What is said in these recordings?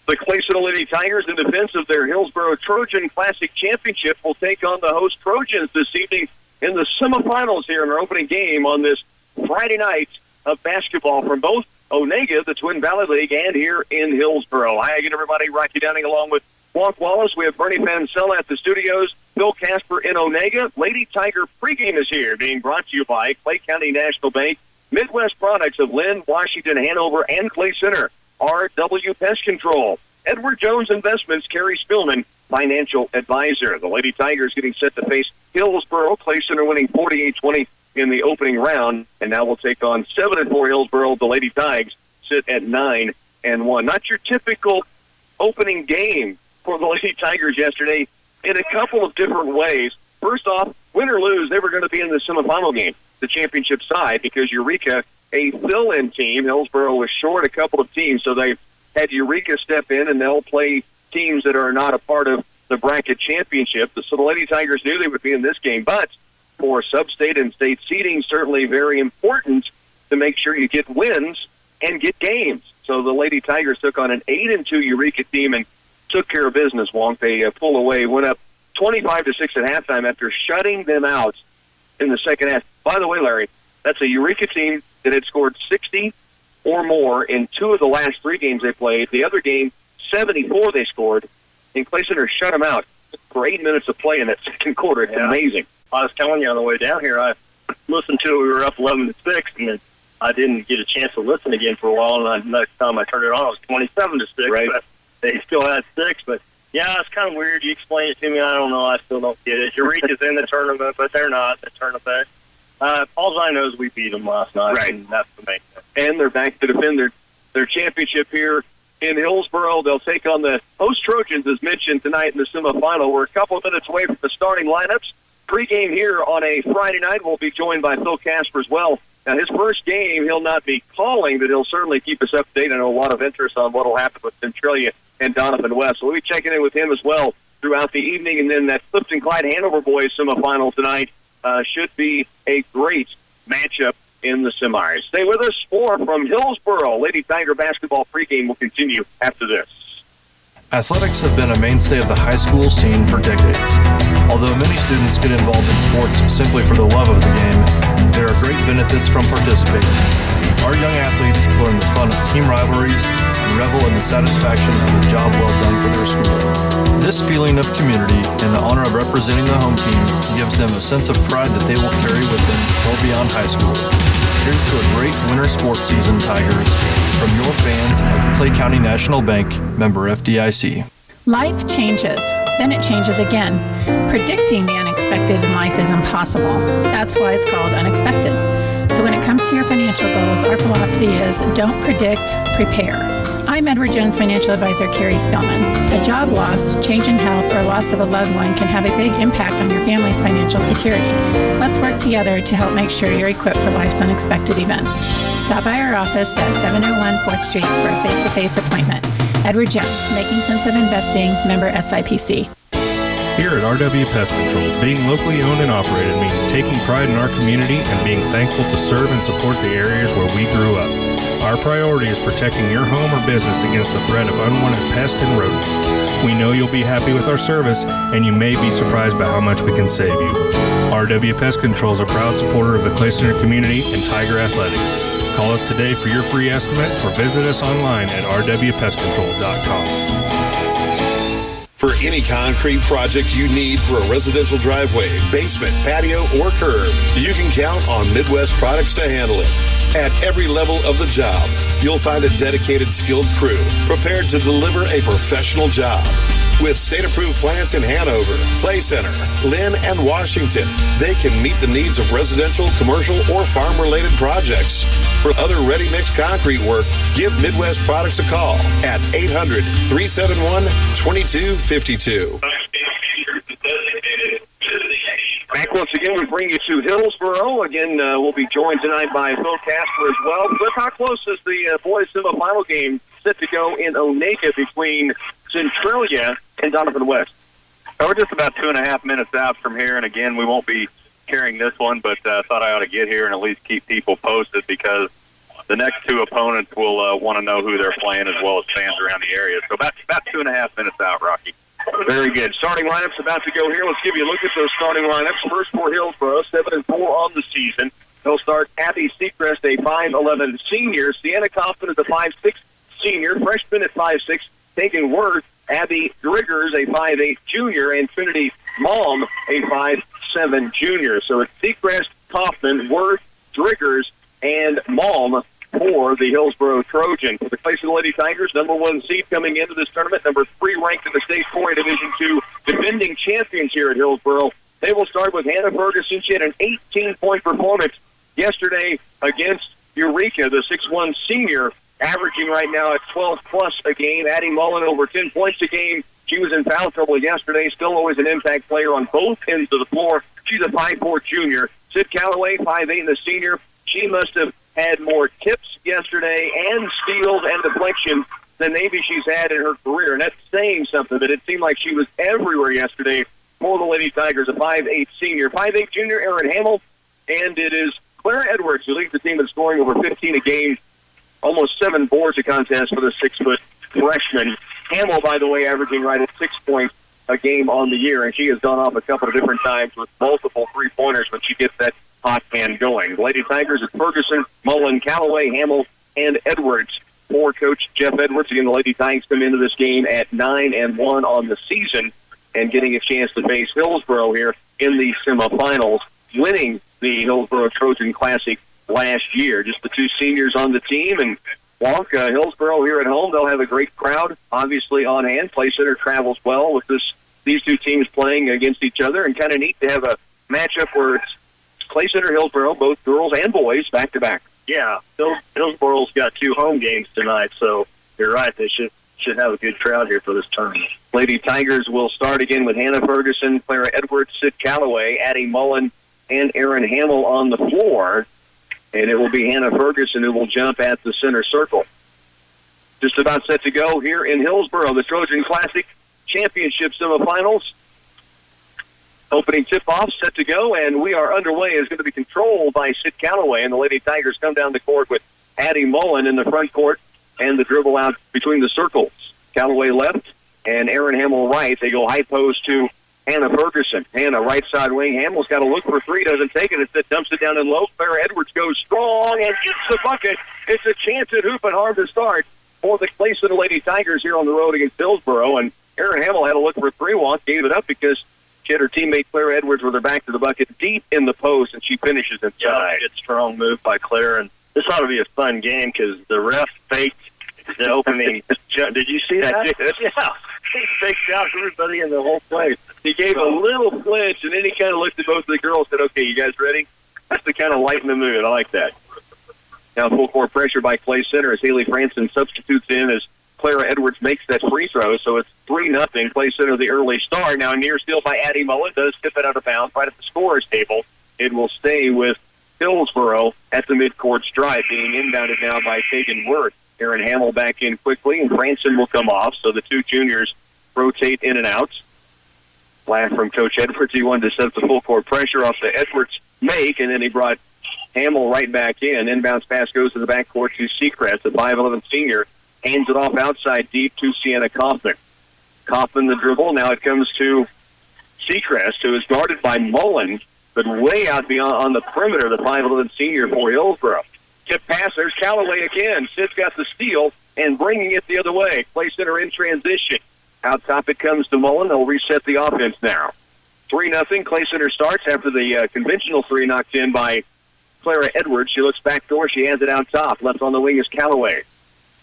The Clayton Lady Tigers, in defense of their Hillsboro Trojan Classic Championship, will take on the host Trojans this evening in the semifinals here in our opening game on this Friday night of basketball from both Onega, the Twin Valley League, and here in Hillsboro. Hi again, everybody. Rocky Downing along with Wonk Wallace. We have Bernie Mancella at the studios. Phil Casper in Onega. Lady Tiger pregame is here, being brought to you by Clay County National Bank, Midwest Products of Lynn, Washington, Hanover, and Clay Center. RW Pest Control. Edward Jones Investments, Kerry Spillman, financial advisor. The Lady Tigers getting set to face Hillsboro. Clay Center winning 48-20 in the opening round, and now we'll take on 7-4 Hillsboro. The Lady Tigers sit at 9-1. Not your typical opening game for the Lady Tigers yesterday in a couple of different ways. First off, win or lose, they were going to be in the semifinal game, the championship side, because Eureka, a fill-in team, Hillsboro was short a couple of teams, so they had Eureka step in, and they'll play teams that are not a part of the bracket championship. So the Lady Tigers knew they would be in this game, but for sub-state and state seeding, certainly very important to make sure you get wins and get games. So the Lady Tigers took on an 8-2 Eureka team and took care of business, Wonk. They pulled away, went up 25-6 at halftime after shutting them out in the second half. By the way, Larry, that's a Eureka team that had scored 60 or more in 2 of the last 3 games they played. The other game, 74 they scored, and Clay Center shut them out for 8 minutes of play in that second quarter. It's amazing. I was telling you on the way down here, I listened to it. We were up 11-6, and then I didn't get a chance to listen again for a while, and the next time I turned it on, it was 27-6. Right. But they still had 6, but yeah, it's kind of weird. You explain it to me. I don't know. I still don't get it. Eureka's in the tournament, but they're not in the tournament. All I know is we beat them last night, right, and that's the main thing. And they're back to defend their championship here in Hillsboro. They'll take on the host Trojans, as mentioned, tonight in the semifinal. We're a couple of minutes away from the starting lineups. Pre-game here on a Friday night. We'll be joined by Phil Casper as well. Now, his first game, he'll not be calling, but he'll certainly keep us up to date. I know a lot of interest on what will happen with Centralia and Donovan West. So we'll be checking in with him as well throughout the evening. And then that Clifton Clyde Hanover boys semifinal tonight should be a great matchup in the semis. Stay with us. More from Hillsboro. Lady Tiger basketball pregame will continue after this. Athletics have been a mainstay of the high school scene for decades. Although many students get involved in sports simply for the love of the game, there are great benefits from participating. Our young athletes learn the fun of team rivalries and revel in the satisfaction of a job well done for their school. This feeling of community and the honor of representing the home team gives them a sense of pride that they will carry with them well beyond high school. Here's to a great winter sports season, Tigers, from your fans of Clay County National Bank, member FDIC. Life changes, then it changes again. Predicting the unexpected in life is impossible. That's why it's called unexpected. So when it comes to your financial goals, our philosophy is don't predict, prepare. I'm Edward Jones Financial Advisor Kerry Spillman. A job loss, change in health, or loss of a loved one can have a big impact on your family's financial security. Let's work together to help make sure you're equipped for life's unexpected events. Stop by our office at 701 4th Street for a face-to-face appointment. Edward Jones, Making Sense of Investing, member SIPC. Here at RW Pest Control, being locally owned and operated means taking pride in our community and being thankful to serve and support the areas where we grew up. Our priority is protecting your home or business against the threat of unwanted pests and rodents. We know you'll be happy with our service, and you may be surprised by how much we can save you. RW Pest Control is a proud supporter of the Clay Center community and Tiger Athletics. Call us today for your free estimate or visit us online at rwpestcontrol.com. For any concrete project you need for a residential driveway, basement, patio, or curb, you can count on Midwest Products to handle it. At every level of the job, you'll find a dedicated, skilled crew prepared to deliver a professional job. With state-approved plants in Hanover, Clay Center, Lynn, and Washington, they can meet the needs of residential, commercial, or farm-related projects. For other ready-mix concrete work, give Midwest Products a call at 800-371-2252. Back once again, we bring you to Hillsboro. Again, we'll be joined tonight by Phil Casper as well. But how close is the boys' semifinal game set to go in Onega between Centralia and Donovan West? We're just about 2.5 minutes out from here, and again, we won't be carrying this one, but I thought I ought to get here and at least keep people posted because the next two opponents will want to know who they're playing, as well as fans around the area. So about 2.5 minutes out, Rocky. Very good. Starting lineups about to go here. Let's give you a look at those starting lineups. First for Hillsboro, 7-4 on the season. They'll start Abby Seacrest, a 5'11 senior. Sienna Kaufman is a 5'6 senior. Freshman at 5'6, taking Worth. Abby Driggers, a 5'8 junior, and Trinity Malm, a 5'7 junior. So it's Seacrest, Kaufman, Worth, Driggers, and Malm for the Hillsboro Trojan. For the Clayson Lady Tigers, number 1 seed coming into this tournament, number 3 ranked in the state 4A Division II, defending champions here at Hillsboro. They will start with Hannah Ferguson. She had an 18-point performance yesterday against Eureka, the 6'1 senior, averaging right now at 12-plus a game. Addie Mullen over 10 points a game. She was in foul trouble yesterday, still always an impact player on both ends of the floor. She's a 5'4 junior. Sid Calloway, 5'8 and the senior. She must have had more tips yesterday and steals and deflections than maybe she's had in her career. And that's saying something, but it seemed like she was everywhere yesterday for the Lady Tigers. A 5'8 senior. 5'8 junior, Erin Hamill. And it is Clara Edwards who leads the team in scoring over 15 a game. Almost 7 boards a contest for the 6-foot freshman. Hamill, by the way, averaging right at 6 points a game on the year, and she has gone off a couple of different times with multiple three-pointers when she gets that hot hand going. The Lady Tigers at Ferguson, Mullen, Calloway, Hamill, and Edwards for Coach Jeff Edwards. Again, the Lady Tigers come into this game at 9-1 on the season and getting a chance to face Hillsboro here in the semifinals, winning the Hillsboro Trojan Classic last year. Just the 2 seniors on the team, and Wonka, Hillsboro here at home, they'll have a great crowd, obviously, on hand. Play Center travels well with these 2 teams playing against each other, and kind of neat to have a matchup where it's Clay Center, Hillsboro, both girls and boys, back-to-back. Yeah, Hillsboro's got 2 home games tonight, so you're right. They should have a good crowd here for this tournament. Lady Tigers will start again with Hannah Ferguson, Clara Edwards, Sid Calloway, Addie Mullen, and Erin Hamill on the floor. And it will be Hannah Ferguson who will jump at the center circle. Just about set to go here in Hillsboro, the Trojan Classic Championship semifinals. Opening tip-off set to go, and we are underway. It's going to be controlled by Sid Calloway, and the Lady Tigers come down the court with Addie Mullen in the front court and the dribble out between the circles. Calloway left and Erin Hamill right. They go high post to Hannah Ferguson. Hannah, right side wing. Hamill's got to look for 3, doesn't take it. It dumps it down in low. Clara Edwards goes strong and gets the bucket. It's a chance at hoop and hard to start for the Clay Center Lady Tigers here on the road against Hillsboro. And Erin Hamill had to look for a 3-walk, gave it up because she had her teammate Clara Edwards with her back to the bucket deep in the post, and she finishes inside. Yeah, good strong move by Clara. And this ought to be a fun game because the ref faked the opening. Did you see that? Yeah. He faked out everybody in the whole place. He gave a little flinch, and then he kind of looked at both of the girls and said, okay, you guys ready? That's to kind of lighten the mood. I like that. Now full court pressure by Clay Center as Haley Franson substitutes in as Clara Edwards makes that free throw. So it's 3-0. Clay Center the early star. Now near steal by Addie Mullen. Does tip it out of bounds right at the scorer's table. It will stay with Hillsboro at the midcourt stripe, being inbounded now by Tegan Worth. Erin Hamill back in quickly, and Franson will come off. So the 2 juniors rotate in and out. Laugh from Coach Edwards. He wanted to set the full court pressure off the Edwards make, and then he brought Hamill right back in. Inbounds pass goes to the backcourt to Seacrest, the 5'11 senior. Hands it off outside deep to Sienna Kaufman. Kaufman the dribble. Now it comes to Seacrest, who is guarded by Mullen, but way out beyond on the perimeter, the 5'11 senior for Hillsboro. Tip pass, there's Calloway again. Sid's got the steal and bringing it the other way. Play Center in transition. Out top it comes to Mullen. They'll reset the offense now. 3-0. Clay Center starts after the conventional 3 knocked in by Clara Edwards. She looks back door. She has it out top. Left on the wing is Calloway.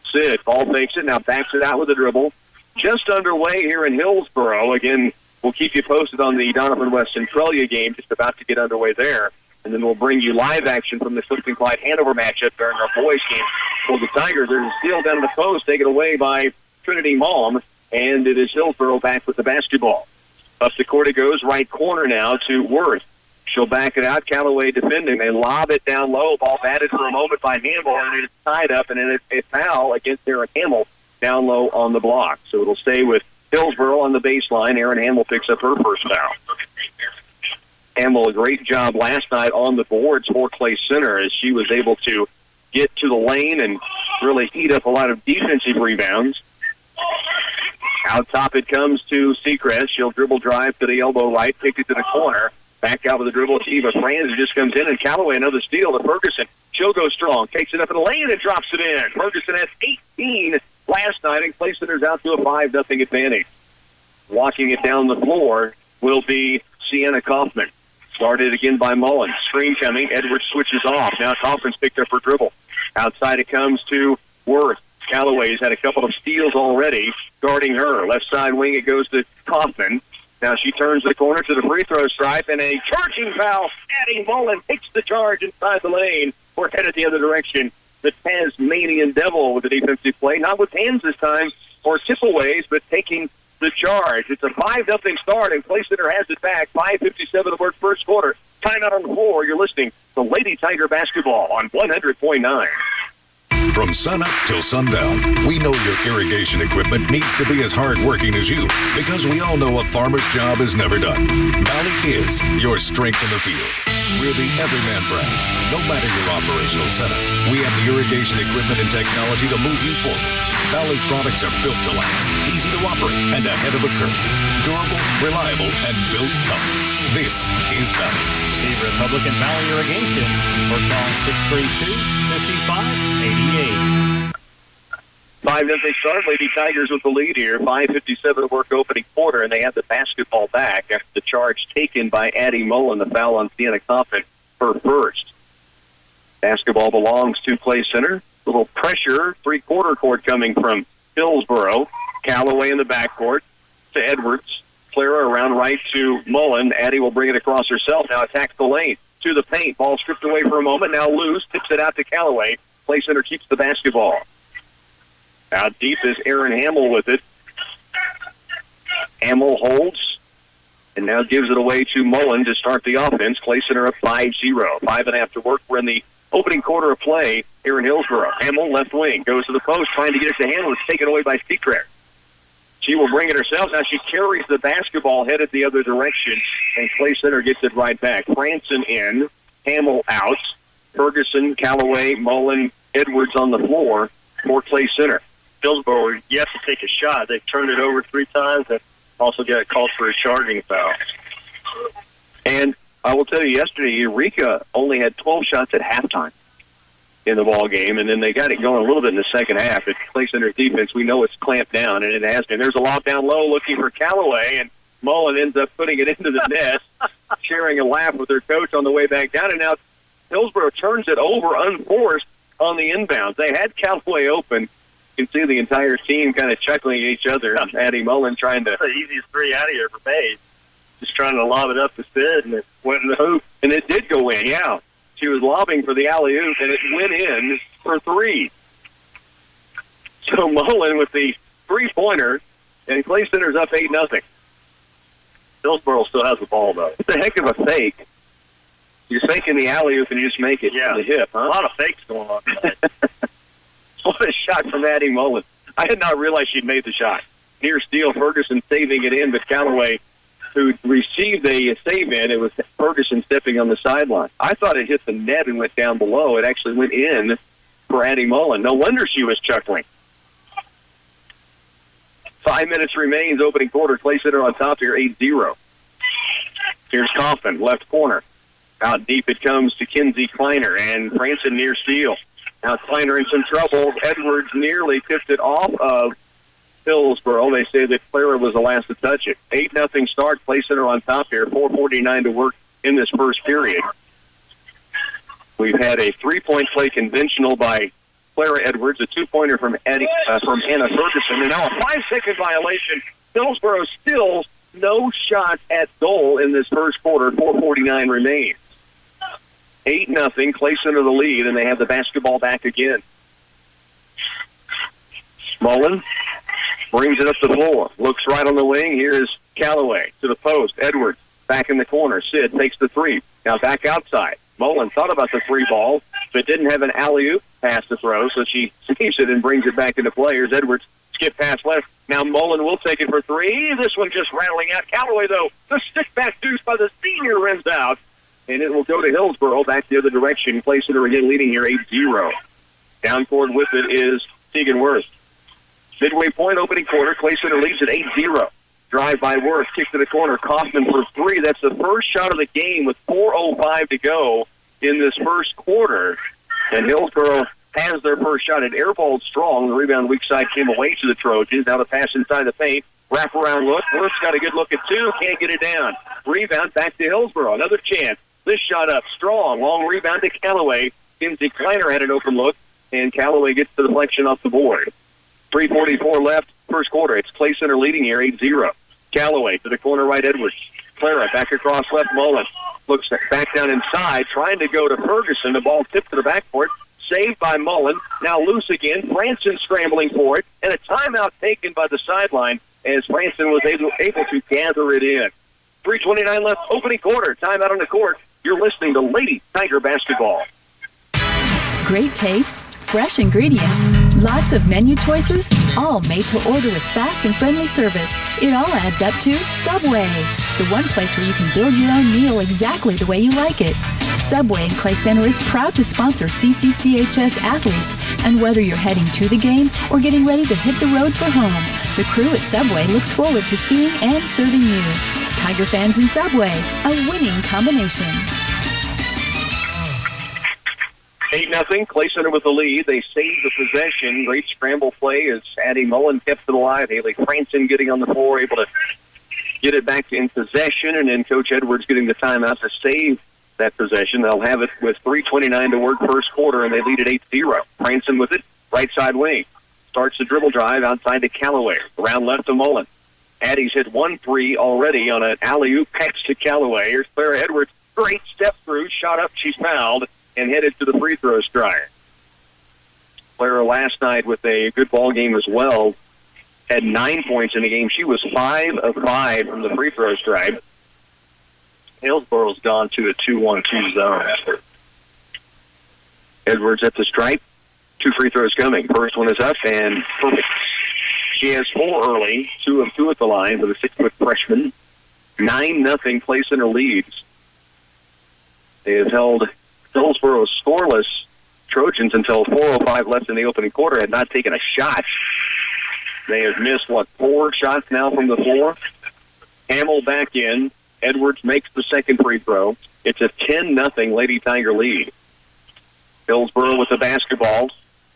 Sid, ball fakes it, now backs it out with a dribble. Just underway here in Hillsboro. Again, we'll keep you posted on the Donovan West Centralia game, just about to get underway there. And then we'll bring you live action from the Clifton Clyde Hanover matchup during our boys game. For the Tigers, there's a steal down in the post, taken away by Trinity Malm, and it is Hillsboro back with the basketball. Up the court it goes, right corner now to Worth. She'll back it out. Calloway defending. They lob it down low. Ball batted for a moment by Hamill, and it's tied up, and it's a foul against Erin Hamill down low on the block. So it'll stay with Hillsboro on the baseline. Erin Hamill picks up her first foul. Hamill, a great job last night on the boards for Clay Center as she was able to get to the lane and really eat up a lot of defensive rebounds. Out top it comes to Seacrest. She'll dribble drive to the elbow right, kick it to the corner. Back out with the dribble to Eva Franz, who just comes in, and Callaway another steal to Ferguson. She'll go strong, takes it up in the lane and drops it in. Ferguson has 18 last night, and Clay Center's out to a 5-0 advantage. Walking it down the floor will be Sienna Kaufman. Started again by Mullen. Screen coming. Edwards switches off. Now Kaufman's picked up her dribble. Outside it comes to Worth. Callaway's had a couple of steals already guarding her. Left side wing, it goes to Kaufman. Now she turns the corner to the free throw stripe, and a charging foul. Addie Mullen takes the charge inside the lane. We're headed the other direction. The Tasmanian Devil with the defensive play, not with hands this time or tip-aways, but taking the charge. It's a 5-0 start, and Clay Center has it back. 5:57 to work first quarter. Timeout on the floor. You're listening to Lady Tiger Basketball on 100.9. From sunup till sundown, we know your irrigation equipment needs to be as hard-working as you, because we all know a farmer's job is never done. Valley is your strength in the field. We're the everyman brand. No matter your operational setup, we have the irrigation equipment and technology to move you forward. Valley products are built to last, easy to operate, and ahead of a curve. Durable, reliable, and built tough. This is Valley. See Republican Valley Irrigation or call 632-5588. 5-0 start. Lady Tigers with the lead here. 5:57 to work opening quarter, and they have the basketball back after the charge taken by Addie Mullen. The foul on Sienna Kaufman, her first. Basketball belongs to Clay Center. Little pressure, three-quarter court coming from Hillsboro. Callaway in the backcourt to Edwards. Clara around right to Mullen. Addie will bring it across herself. Now attacks the lane to the paint. Ball stripped away for a moment. Now loose. Tips it out to Callaway. Clay Center keeps the basketball. Out deep is Aaron Hamill with it. Hamill holds and now gives it away to Mullen to start the offense. Clay Center up 5-0. 5.5 to work. We're in the opening quarter of play here in Hillsboro. Hamill, left wing, goes to the post, trying to get it to Hamill. It's taken away by Seacrest. She will bring it herself. Now she carries the basketball headed the other direction, and Clay Center gets it right back. Franson in, Hamill out, Ferguson, Callaway, Mullen, Edwards on the floor for Clay Center. Hillsboro, you have to take a shot. They've turned it over 3 times and also got called for a charging foul. And I will tell you, yesterday, Eureka only had 12 shots at halftime in the ball game, and then they got it going a little bit in the second half. It's Clay Center's defense. We know it's clamped down, and it has been. There's a lob down low looking for Callaway, and Mullen ends up putting it into the net, sharing a laugh with her coach on the way back down. And now Hillsboro turns it over unforced on the inbounds. They had Callaway open. You can see the entire team kind of chuckling at each other. Addie Mullen trying to... That's the easiest three Addie ever made. Just trying to lob it up the Sid, and it went in the hoop. And it did go in, yeah. She was lobbing for the alley-oop, and it went in for 3. So Mullen with the three-pointer, and Clay Center's up 8-0. Hillsboro still has the ball, though. It's a heck of a fake. You're faking the alley-oop, and you just make it to the hip, huh? A lot of fakes going on tonight. What a shot from Addie Mullen. I had not realized she'd made the shot. Near steal, Ferguson saving it in, but Callaway, who received a save in, it was Ferguson stepping on the sideline. I thought it hit the net and went down below. It actually went in for Addie Mullen. No wonder she was chuckling. 5 minutes remains, opening quarter. Clay Center on top here, 8-0. Here's Kaufman, left corner. Out deep it comes to Kinsey Kleiner, and Franson near steal. Now Kleiner in some trouble. Edwards nearly tipped it off of Hillsboro. They say that Clara was the last to touch it. 8-0 start. Clay Center on top here. 4:49 to work in this first period. We've had a 3-point play conventional by Clara Edwards, a 2-pointer from Anna Ferguson, and now a 5-second violation. Hillsboro still no shots at goal in this first quarter. 4:49 remains. 8-0. Clay Center the lead, and they have the basketball back again. Mullen brings it up the floor. Looks right on the wing. Here's Callaway to the post. Edwards back in the corner. Sid takes the 3. Now back outside. Mullen thought about the 3 ball, but didn't have an alley-oop pass to throw, so she saves it and brings it back into play. Here's Edwards. Skip pass left. Now Mullen will take it for 3. This one just rattling out. Callaway, though, the stick-back deuce by the senior rims out, and it will go to Hillsboro back the other direction. Clay Center again leading here 8-0. Down court with it is Tegan Worth. Midway point, opening quarter. Clay Center leads at 8-0. Drive by Worth, kick to the corner. Kaufman for three. That's the first shot of the game with 4:05 to go in this first quarter. And Hillsboro has their first shot. It airballed strong. The rebound weak side came away to the Trojans. Now the pass inside the paint. Wrap-around look. Worth's got a good look at two. Can't get it down. Rebound back to Hillsboro. Another chance. This shot up strong. Long rebound to Callaway. Kinsey Kleiner had an open look, and Callaway gets the deflection off the board. 3:44 left, first quarter. It's Clay Center leading here, 8-0. Callaway to the corner right, Edwards. Clara back across left, Mullen. Looks back down inside, trying to go to Ferguson. The ball tipped to the backcourt. Saved by Mullen. Now loose again. Franson scrambling for it. And a timeout taken by the sideline as Franson was able to gather it in. 3:29 left, opening quarter. Timeout on the court. You're listening to Lady Tiger Basketball. Great taste, fresh ingredients, lots of menu choices, all made to order with fast and friendly service. It all adds up to Subway, the one place where you can build your own meal exactly the way you like it. Subway in Clay Center is proud to sponsor CCCHS athletes, and whether you're heading to the game or getting ready to hit the road for home, the crew at Subway looks forward to seeing and serving you. Tiger fans and Subway, a winning combination. 8-0, Clay Center with the lead. They save the possession. Great scramble play as Addie Mullen kept it alive. Haley Franson getting on the floor, able to get it back in possession, and then Coach Edwards getting the timeout to save that possession. They'll have it with 3:29 to work first quarter, and they lead at 8-0. Franson with it, right side wing. Starts the dribble drive outside to Callaway. Around left to Mullen. Addie's hit 1-3 already on an alley-oop catch to Callaway. Here's Clara Edwards. Great step through. Shot up. She's fouled and headed to the free throw stripe. Clara last night with a good ball game as well. Had 9 points in the game. She was 5 of 5 from the free throw stripe. Hillsboro's gone to a 2-1-2 zone. Edwards at the stripe. 2 free throws coming. First one is up and perfect. She has 4 early, 2 of 2 at the line for the 6-foot freshman. 9-0 Clay Center leads. They have held Hillsboro scoreless. Trojans until 4:05 left in the opening quarter had not taken a shot. They have missed, 4 shots now from the floor. Hamill back in. Edwards makes the second free throw. It's a 10-0 Lady Tiger lead. Hillsboro with the basketball.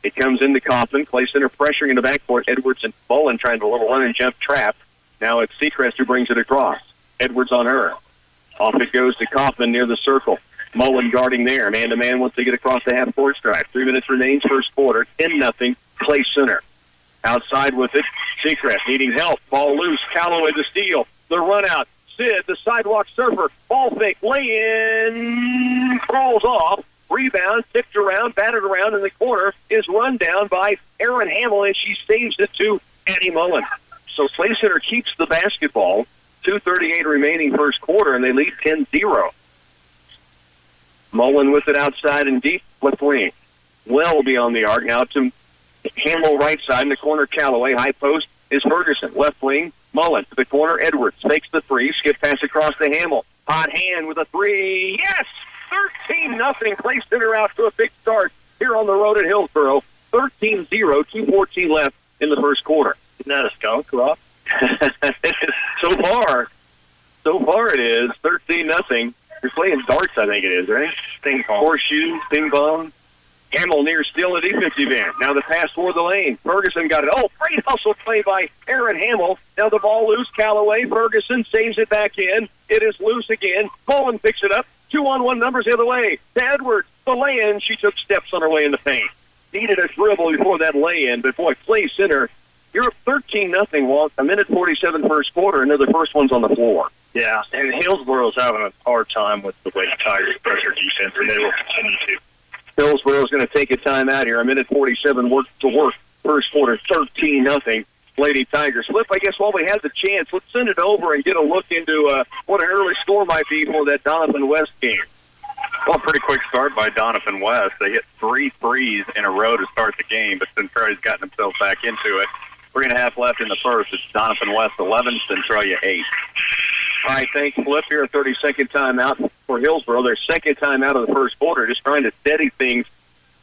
It comes into Kaufman. Clay Center pressuring in the backcourt. Edwards and Mullen trying to little run and jump trap. Now it's Seacrest who brings it across. Edwards on her. Off it goes to Kaufman near the circle. Mullen guarding there. Man-to-man once they get across the half-court stripe. 3 minutes remains first quarter. 10-0 Clay Center. Outside with it. Seacrest needing help. Ball loose. Callaway the steal. The run out. Sid, the sidewalk surfer. Ball fake. Lay-in. Crawls off. Rebound. Tipped around. Batted around in the corner. Is run down by Erin Hamill, and she saves it to Addie Mullen. So Clay Center keeps the basketball. 2:38 remaining first quarter, and they lead 10-0. Mullen with it outside and deep, left wing. Well beyond the arc. Now to Hamill right side in the corner, Callaway. High post is Ferguson. Left wing, Mullen to the corner, Edwards. Fakes the three, skip pass across to Hamill. Hot hand with a three. Yes! 13-0. Clay Center out to a big start here on the road at Hillsboro. 13-0, 2:14 left in the first quarter. Isn't that a skunk, Rob? So far it is 13-0. You're playing darts, I think it is, right? Ping pong. Horseshoe, ping pong. Hamill near still at defensive end. Now the pass toward the lane. Ferguson got it. Oh, great hustle play by Erin Hamill. Now the ball loose. Callaway. Ferguson saves it back in. It is loose again. Mullen picks it up. 2-on-1 numbers the other way. To Edwards. The lay-in. She took steps on her way in the paint. Needed a dribble before that lay-in. But, boy, Clay Center, you're up 13-0, Walt. A minute 47 first quarter, and the first one's on the floor. Yeah, and Hillsboro's having a hard time with the way the Tigers pressure defense, and they will continue to. Hillsboro's going to take a timeout here. A minute 47 work. First quarter, 13-0. Lady Tigers. Flip, I guess while we have the chance, let's send it over and get a look into what an early score might be for that Donovan West game. Well, pretty quick start by Donovan West. They hit 3 threes in a row to start the game, but Centralia's gotten themselves back into it. 3.5 left in the first. It's Donovan West 11, Centralia 8. All right, thanks, Flip. Here, a 30-second timeout for Hillsboro. Their second time out of the first quarter, just trying to steady things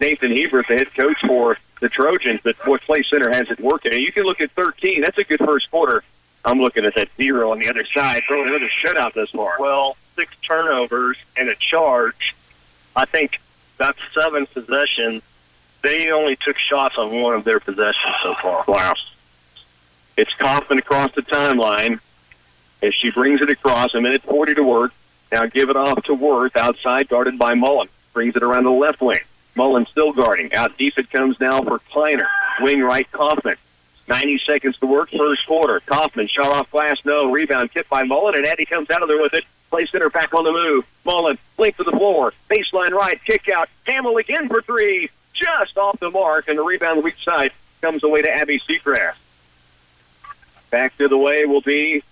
Nathan Hebert, the head coach for the Trojans, but boy, Clay Center has it working. And you can look at 13. That's a good first quarter. I'm looking at that 0 on the other side, throwing another shutout this far. Well, 6 turnovers and a charge. I think that's 7 possessions. They only took shots on 1 of their possessions so far. Wow. It's Kaufman across the timeline as she brings it across. 1:40 to work. Now give it off to Worth, outside, guarded by Mullen. Brings it around the left wing. Mullen still guarding. Out deep it comes now for Kleiner. Wing right, Kaufman. 90 seconds to work, first quarter. Kaufman, shot off glass, no. Rebound, tipped by Mullen, and Eddie comes out of there with it. Play center back on the move. Mullen, length of the floor. Baseline right, kick out. Hamill again for 3. Just off the mark, and the rebound weak side comes away to Abby Seacrest. Back to the way will be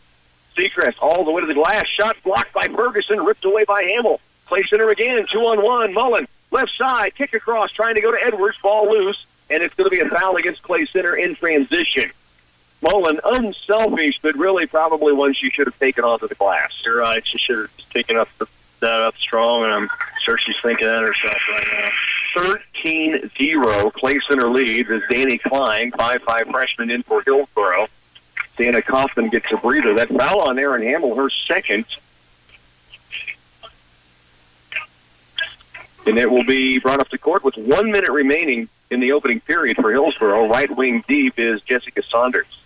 Seacrest all the way to the glass. Shot blocked by Ferguson, ripped away by Hamill. Play center again, 2-on-1. Mullen, left side, kick across, trying to go to Edwards, ball loose, and it's going to be a foul against Clay Center in transition. Mullen, unselfish, but really probably one she should have taken onto the glass. You're right. She should have taken that up strong, and I'm sure she's thinking that herself right now. 13-0, Clay Center leads as Danny Klein, 5'5" freshman in for Hillsboro. Dana Kaufman gets a breather. That foul on Erin Hamill, her second. And it will be brought up to court with 1 minute remaining in the opening period for Hillsboro. Right wing deep is Jessica Saunders.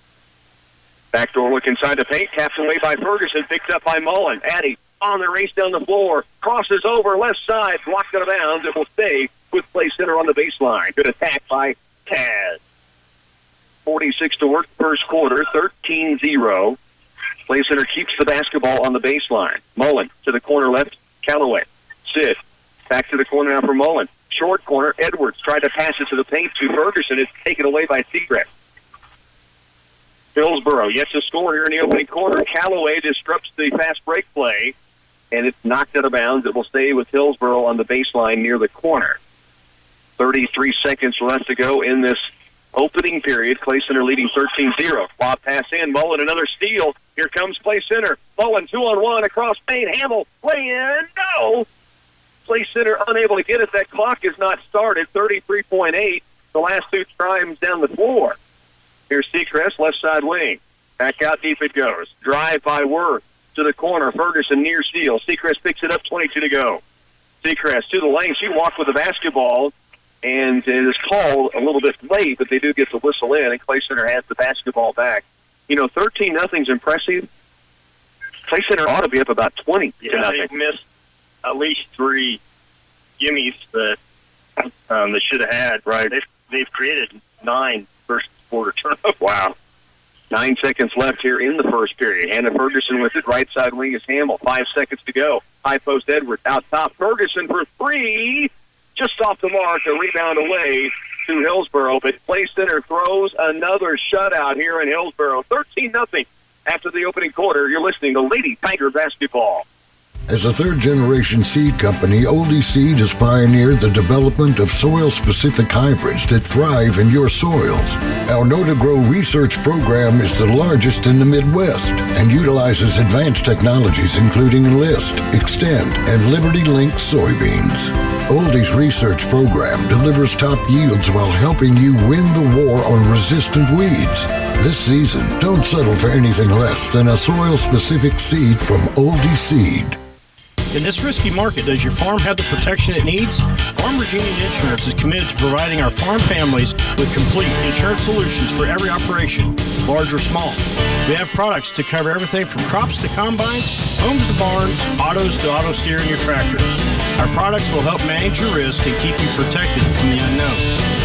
Backdoor look inside the paint, tapped away by Ferguson, picked up by Mullen. Addie on the race down the floor, crosses over, left side, blocked out of bounds. It will stay with Clay Center on the baseline. Good attack by Taz. 46 to work first quarter, 13-0. Clay Center keeps the basketball on the baseline. Mullen to the corner left, Callaway. Sid, back to the corner now for Mullen. Short corner, Edwards tried to pass it to the paint to Ferguson. It's taken away by Seacrest. Hillsboro yet to score here in the opening quarter. Callaway disrupts the fast break play, and it's knocked out of bounds. It will stay with Hillsboro on the baseline near the corner. 33 seconds left to go in this opening period. Clay Center leading 13-0. Lob pass in. Mullen, another steal. Here comes Clay Center. Mullen, 2-on-1 across paint. Hamill, lay in. No! Clay Center unable to get it. That clock is not started. 33.8. The last 2 times down the floor. Here's Seacrest, left side wing. Back out deep it goes. Drive by Worth to the corner. Ferguson near steal. Seacrest picks it up, 22 to go. Seacrest to the lane. She walked with the basketball, and it is called a little bit late, but they do get the whistle in, and Clay Center has the basketball back. 13-0 is impressive. Clay Center ought to be up about 20 to nothing. They've missed at least 3 gimmies that they should have had. Right. They've created 9 first quarter turnovers. Wow. 9 seconds left here in the first period. Hannah Ferguson with it. Right side wing is Hamill. 5 seconds to go. High post Edwards. Out top Ferguson for 3. Just off the mark. A rebound away to Hillsboro. But Clay Center throws another shutout here in Hillsboro. 13-0 after the opening quarter. You're listening to Lady Tiger Basketball. As a third-generation seed company, Oldie Seed has pioneered the development of soil-specific hybrids that thrive in your soils. Our Know-to-Grow research program is the largest in the Midwest and utilizes advanced technologies including Enlist, Extend, and Liberty Link soybeans. Oldie's research program delivers top yields while helping you win the war on resistant weeds. This season, don't settle for anything less than a soil-specific seed from Oldie Seed. In this risky market, does your farm have the protection it needs? Farm Virginia Insurance is committed to providing our farm families with complete insurance solutions for every operation, large or small. We have products to cover everything from crops to combines, homes to barns, autos to auto steer and your tractors. Our products will help manage your risk and keep you protected from the unknown.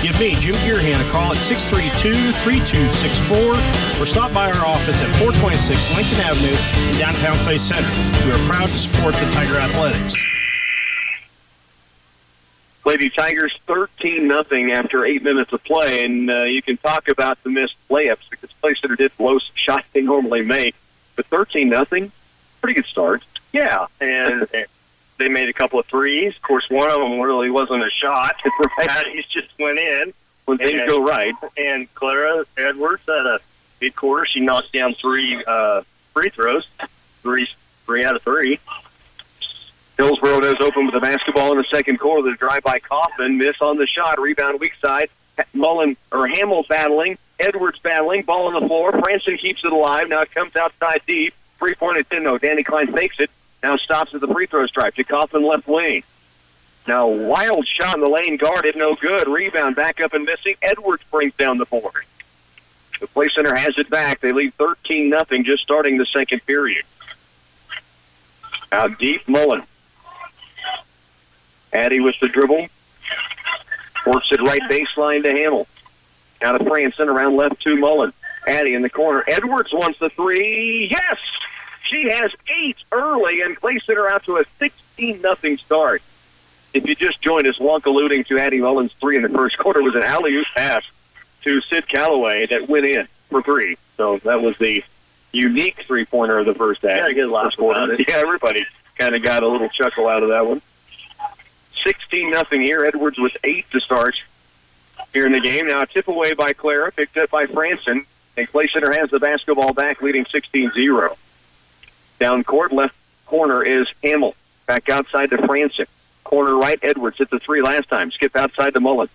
Give me, Jim Gearhan, a call at 632-3264 or stop by our office at 426 Lincoln Avenue in downtown Clay Center. We are proud to support the Tiger Athletics. Lady Tigers 13-0 after 8 minutes of play, and you can talk about the missed layups because Clay Center did blow some shots they normally make, but 13-0, pretty good start. Yeah, and they made a couple of threes. Of course, one of them really wasn't a shot. He just went in. When things go right. And Clara Edwards had a big quarter. She knocked down 3 free throws, 3 out of 3. Hillsboro does open with the basketball in the second quarter. The drive by Kaufman, miss on the shot, rebound weak side. Hamill battling, Edwards battling, ball on the floor. Franson keeps it alive. Now it comes outside deep. 3-point it's in, though. Danny Klein fakes it. Now stops at the free throw stripe. To Kaufman left wing. Now wild shot in the lane, guarded, no good. Rebound back up and missing. Edwards brings down the board. The Play Center has it back. They lead 13-0 just starting the second period. Out deep, Mullen. Addy with the dribble. Works it right baseline to Hamill. Out of Franson, around left to Mullen. Addy in the corner. Edwards wants the three. Yes! She has 8 early and Clay Center out to a 16-0 start. If you just joined us, Wonk alluding to Addy Mullen's 3 in the first quarter was an alley-oop pass to Sid Calloway that went in for 3. So that was the unique three-pointer of the first half. Yeah, a good laugh about it. Yeah, everybody kind of got a little chuckle out of that one. 16-0 here. Edwards with 8 to start here in the game. Now a tip away by Clara, picked up by Franson, and Clay Center has the basketball back, leading 16-0. Down court, left corner is Hamill. Back outside to Franson. Corner right, Edwards hit the 3 last time. Skip outside to Mullen.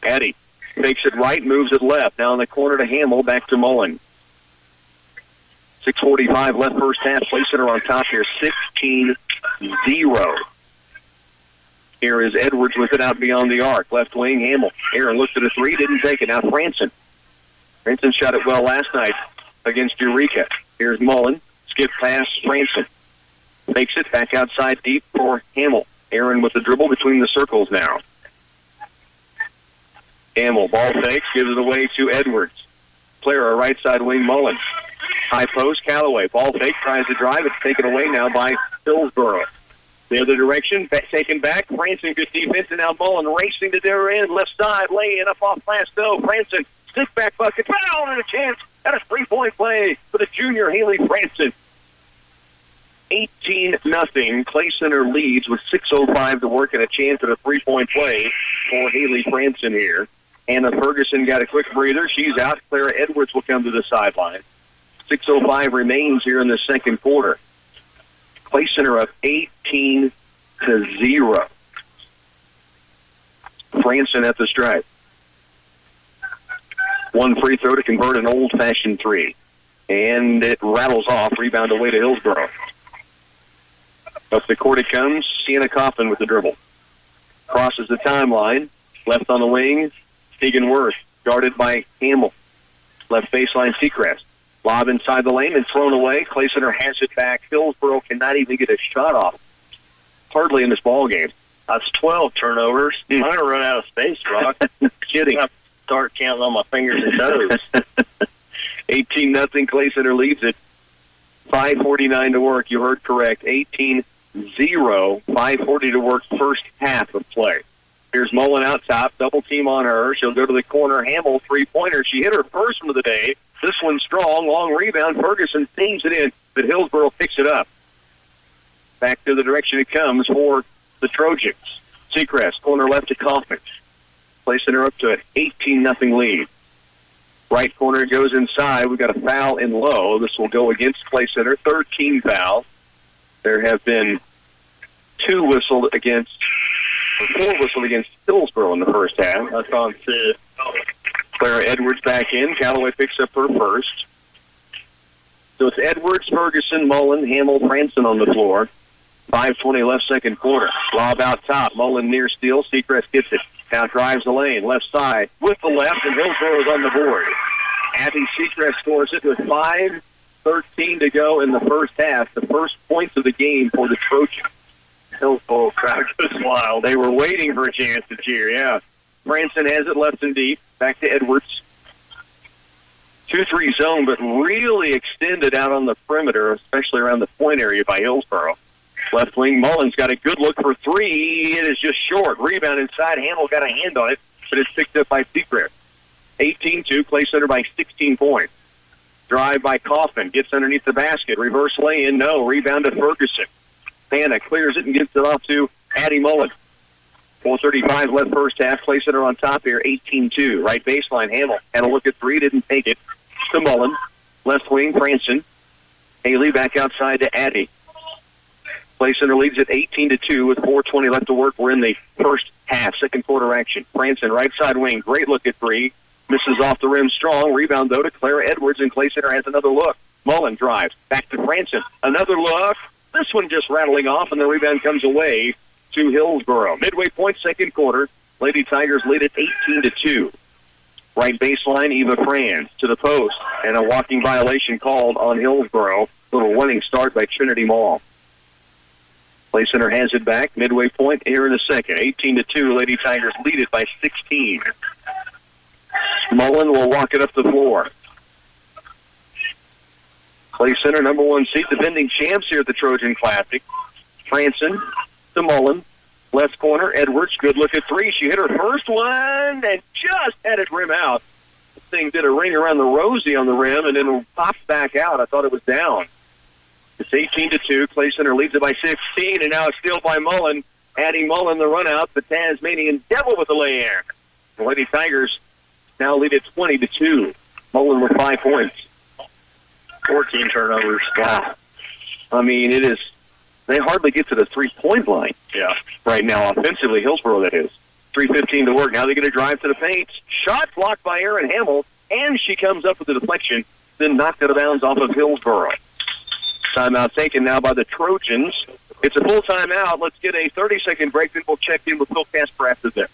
Addy makes it right, moves it left. Now in the corner to Hamill, back to Mullen. 6:45 left first half. Play Center on top here, 16-0. Here is Edwards with it out beyond the arc. Left wing, Hamill. Aaron looked at a 3, didn't take it. Now Franson. Franson shot it well last night against Eureka. Here's Mullen. Skip past Franson. Makes it back outside deep for Hamill. Aaron with the dribble between the circles now. Hamill, ball fakes, gives it away to Edwards. Clara, right side wing, Mullen. High post, Calloway. Ball fake, tries to drive. It's taken away now by Hillsboro. The other direction, taken back. Franson, good defense, and now Mullen racing to their end. Left side, laying up off Plastow. Franson, stick back bucket, foul, and a chance at a 3-point play for the junior Haley Franson. 18-0. Clay Center leads with 6:05 to work and a chance at a 3-point play for Haley Franson here. Anna Ferguson got a quick breather. She's out. Clara Edwards will come to the sideline. 6:05 remains here in the second quarter. Clay Center up 18-0. Franson at the stripe. 1 free throw to convert an old-fashioned 3. And it rattles off. Rebound away to Hillsboro. Up the court it comes. Sienna Kaufman with the dribble. Crosses the timeline. Left on the wing. Tegan Worth. Guarded by Hamill. Left baseline Seacrest. Lob inside the lane and thrown away. Clay Center has it back. Hillsboro cannot even get a shot off. Hardly in this ball game. That's 12 turnovers. I'm going to run out of space, Rock. Kidding. I start counting on my fingers and toes. 18-0. Clay Center leads it. 5:49 to work. You heard correct. 18-0. 5:40 to work. First half of play. Here's Mullen out top. Double team on her. She'll go to the corner. Hamill, 3-pointer. She hit her first one of the day. This one's strong. Long rebound. Ferguson seams it in, but Hillsboro picks it up. Back to the direction it comes for the Trojans. Seacrest, corner left to Kaufman. Play Center up to an 18-0 lead. Right corner goes inside. We've got a foul in low. This will go against Play Center. 13 fouls. There have been 4 whistled against Hillsboro in the first half. That's on Sid. Clara Edwards back in. Calloway picks up her first. So it's Edwards, Ferguson, Mullen, Hamill, Franson on the floor. 5:20 left second quarter. Lob out top. Mullen near steal. Seacrest gets it. Now drives the lane. Left side with the left, and Hillsboro is on the board. Abby Seacrest scores it with 5:13 to go in the first half. The first points of the game for the Trojans. Hillsboro crowd goes wild. They were waiting for a chance to cheer, yeah. Franson has it left and deep. Back to Edwards. 2-3 zone, but really extended out on the perimeter, especially around the point area by Hillsboro. Left wing, Mullen's got a good look for 3. It is just short. Rebound inside. Hamill got a hand on it, but it's picked up by Seacrest. 18-2, Clay Center by 16 points. Drive by Kaufman. Gets underneath the basket. Reverse lay-in, no. Rebound to Ferguson. Hannah clears it and gets it off to Addie Mullen. 4:35 left first half. Clay Center on top here, 18-2. Right baseline, Hamill had a look at 3, didn't take it. To Mullen. Left wing, Franson. Haley back outside to Addie. Clay Center leads at 18-2 with 4:20 left to work. We're in the first half, second quarter action. Franson, right side wing, great look at three. Misses off the rim strong. Rebound, though, to Clara Edwards, and Clay Center has another look. Mullen drives. Back to Franson. Another look. This one just rattling off, and the rebound comes away to Hillsboro. Midway point, second quarter. Lady Tigers lead at 18-2. Right baseline, Eva Franz to the post, and a walking violation called on Hillsboro. Little running start by Trinity Mall. Clay Center has it back. Midway point here in the second. 18-2. Lady Tigers lead it by 16. Mullen will walk it up the floor. Clay Center, number one seed, defending champs here at the Trojan Classic. Franson to Mullen. Left corner, Edwards. Good look at three. She hit her first one and just had it rim out. The thing did a ring around the rosy on the rim and then popped back out. I thought it was down. It's 18-2. Clay Center leads it by 16, and now it's steal by Mullen. Addie Mullen the run out. The Tasmanian Devil with the lay-in. The Lady Tigers now lead at 20-2. Mullen with 5 points. 14 turnovers. Yeah. I mean, it is. They hardly get to the three-point line. Yeah. Right now, offensively, Hillsboro, that is. 3:15 to work. Now they're going to drive to the paint. Shot blocked by Erin Hamill, and she comes up with the deflection, then knocked out of bounds off of Hillsboro. Timeout taken now by the Trojans. It's a full timeout. Let's get a 30-second break, then we'll check in with Phil Casper after this.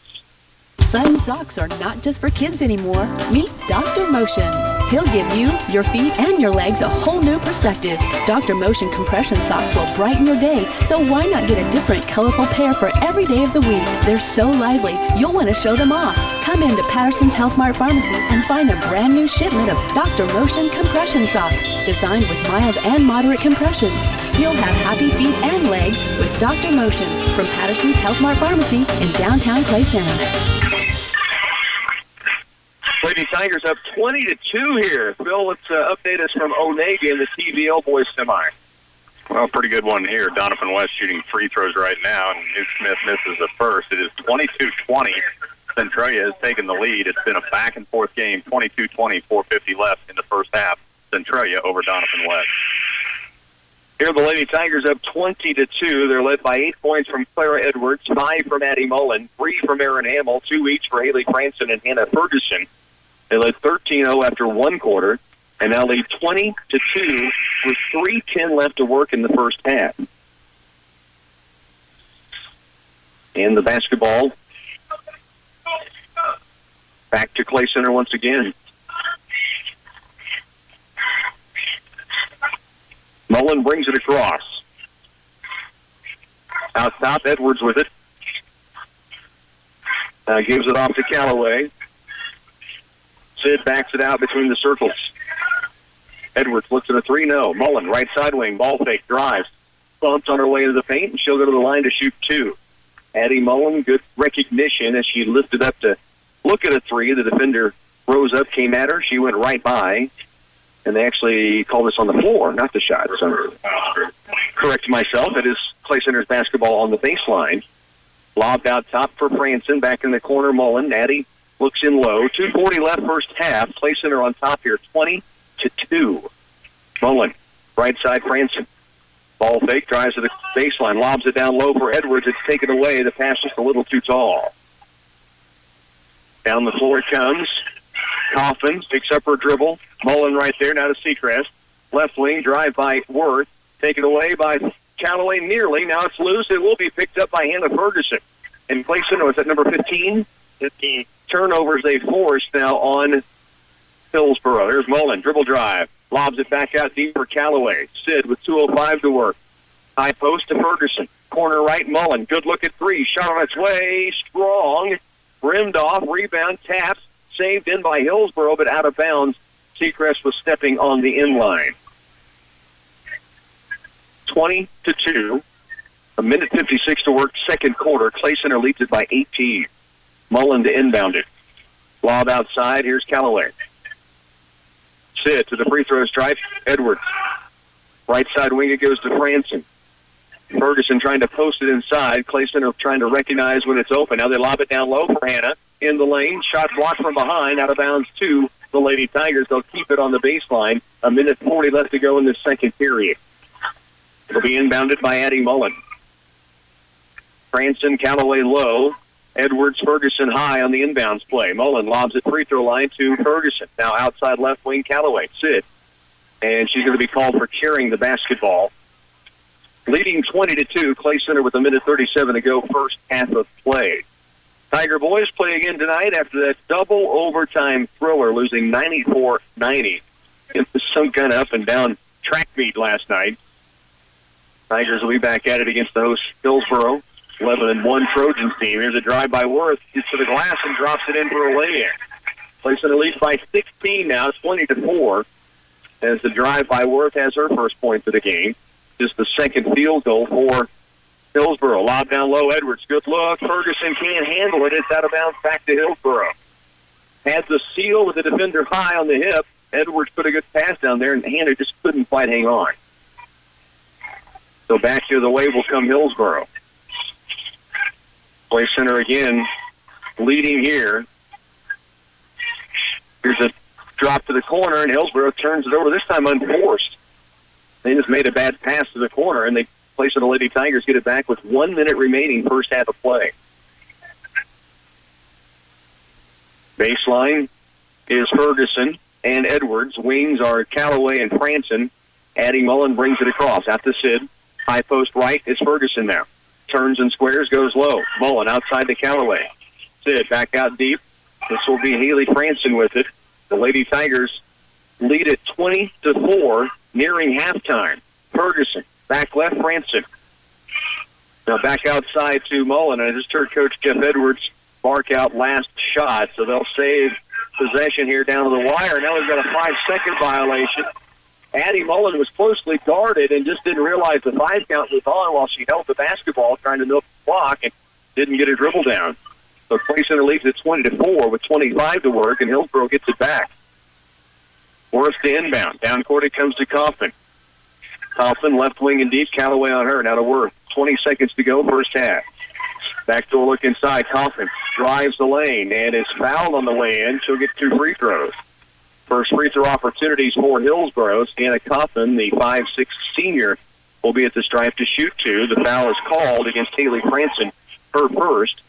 Fun socks are not just for kids anymore. Meet Dr. Motion. He'll give you, your feet, and your legs a whole new perspective. Dr. Motion compression socks will brighten your day, so why not get a different, colorful pair for every day of the week? They're so lively, you'll want to show them off. Come into Patterson's Health Mart Pharmacy and find a brand new shipment of Dr. Motion compression socks, designed with mild and moderate compression. You'll have happy feet and legs with Dr. Motion from Patterson's Health Mart Pharmacy in downtown Clay Center. Lady Tigers up 20-2 here. Phil, let's update us from Onega in the TVL boys semi. Well, pretty good one here. Donovan West shooting free throws right now, and Newt Smith misses the first. It is 22-20. Centralia has taken the lead. It's been a back-and-forth game, 22-20, 4:50 left in the first half. Centralia over Donovan West. Here the Lady Tigers up 20-2. They're led by 8 points from Clara Edwards, 5 from Addie Mullen, 3 from Erin Hamill, 2 each for Haley Franson and Hannah Ferguson. They led 13-0 after one quarter, and now lead 20-2 with 3:10 left to work in the first half. And the basketball back to Clay Center once again. Mullen brings it across. Out top, Edwards with it. Gives it off to Callaway. Sid backs it out between the circles. Edwards looks at a 3-0. Mullen, right side wing, ball fake, drives. Bumps on her way into the paint, and she'll go to the line to shoot 2. Addie Mullen, good recognition as she lifted up to look at a 3. The defender rose up, came at her. She went right by, and they actually called this on the floor, not the shot. So, correct myself. It is Clay Center's basketball on the baseline. Lobbed out top for Franson. Back in the corner, Mullen. Addie looks in low. 2:40 left first half. Clay Center on top here, 20-2. Mullen, right side, Franson. Ball fake, drives to the baseline, lobs it down low for Edwards. It's taken away. The pass just a little too tall. Down the floor it comes. Coffin picks up her dribble. Mullen right there, now to Seacrest. Left wing, drive by Worth. Taken away by Callaway nearly. Now it's loose. It will be picked up by Hannah Ferguson. And Clay Center was at number 15. 15 turnovers they forced now on Hillsboro. There's Mullen, dribble drive. Lobs it back out deep for Callaway. Sid with 2:05 to work. High post to Ferguson. Corner right, Mullen. Good look at 3. Shot on its way. Strong. Rimmed off. Rebound. Taps. Saved in by Hillsboro, but out of bounds. Seacrest was stepping on the inline. 20-2. A minute 56 to work, second quarter. Clay Center leads it by 18. Mullen to inbound it. Lob outside. Here's Callaway. Sid to the free throw stripe. Edwards. Right side wing, it goes to Franson. Ferguson trying to post it inside. Clay Center trying to recognize when it's open. Now they lob it down low for Hannah. In the lane. Shot blocked from behind. Out of bounds to the Lady Tigers. They'll keep it on the baseline. A minute 40 left to go in the second period. It'll be inbounded by Addie Mullen. Cranston, Callaway low. Edwards, Ferguson high on the inbounds play. Mullen lobs at free throw line to Ferguson. Now outside left wing, Callaway. Sid. And she's going to be called for carrying the basketball. Leading 20-2. Clay Center with 1:37 to go, first half of play. Tiger boys play again tonight after that double overtime thriller, losing 94-90. It was some kind of up and down track meet last night. Tigers will be back at it against the host Hillsboro. 11-1 Trojans team. Here's a drive by Worth. Gets to the glass and drops it in for a lay-in. Placing a lead by 16 now. It's 20-4. As the drive by Worth has her first point of the game. Just the second field goal for Hillsboro. Lob down low. Edwards. Good look. Ferguson can't handle it. It's out of bounds back to Hillsboro. Has the seal with the defender high on the hip. Edwards put a good pass down there, and Hannah just couldn't quite hang on. So back the other way will come Hillsboro. Clay Center again leading here. Here's a drop to the corner, and Hillsboro turns it over, this time unforced. They just made a bad pass to the corner, and they place it. The Lady Tigers get it back with 1 minute remaining, first half of play. Baseline is Ferguson and Edwards. Wings are Callaway and Franson. Addie Mullen brings it across. Out to Sid. High post right is Ferguson now. Turns and squares, goes low. Mullen outside to Callaway. Sid back out deep. This will be Haley Franson with it. The Lady Tigers lead at 20-4, nearing halftime. Ferguson, back left, Franson. Now back outside to Mullen. I just heard Coach Jeff Edwards bark out last shot, so they'll save possession here down to the wire. Now we've got a 5-second violation. Addie Mullen was closely guarded and just didn't realize the 5 count was on while she held the basketball, trying to milk the clock, and didn't get her dribble down. So Clay Center leads at 20-4 with 25 to work, and Hillsboro gets it back. Worth to inbound. Down court it comes to Kaufman. Kaufman left wing and deep. Callaway on her. Now to Worth. 20 seconds to go, first half. Backdoor look inside. Kaufman drives the lane and is fouled on the way in. She'll get 2 free throws. First free throw opportunities for Hillsboro. Sienna Kaufman, the 5'6" senior, will be at the stripe to shoot 2. The foul is called against Haley Franson, her first.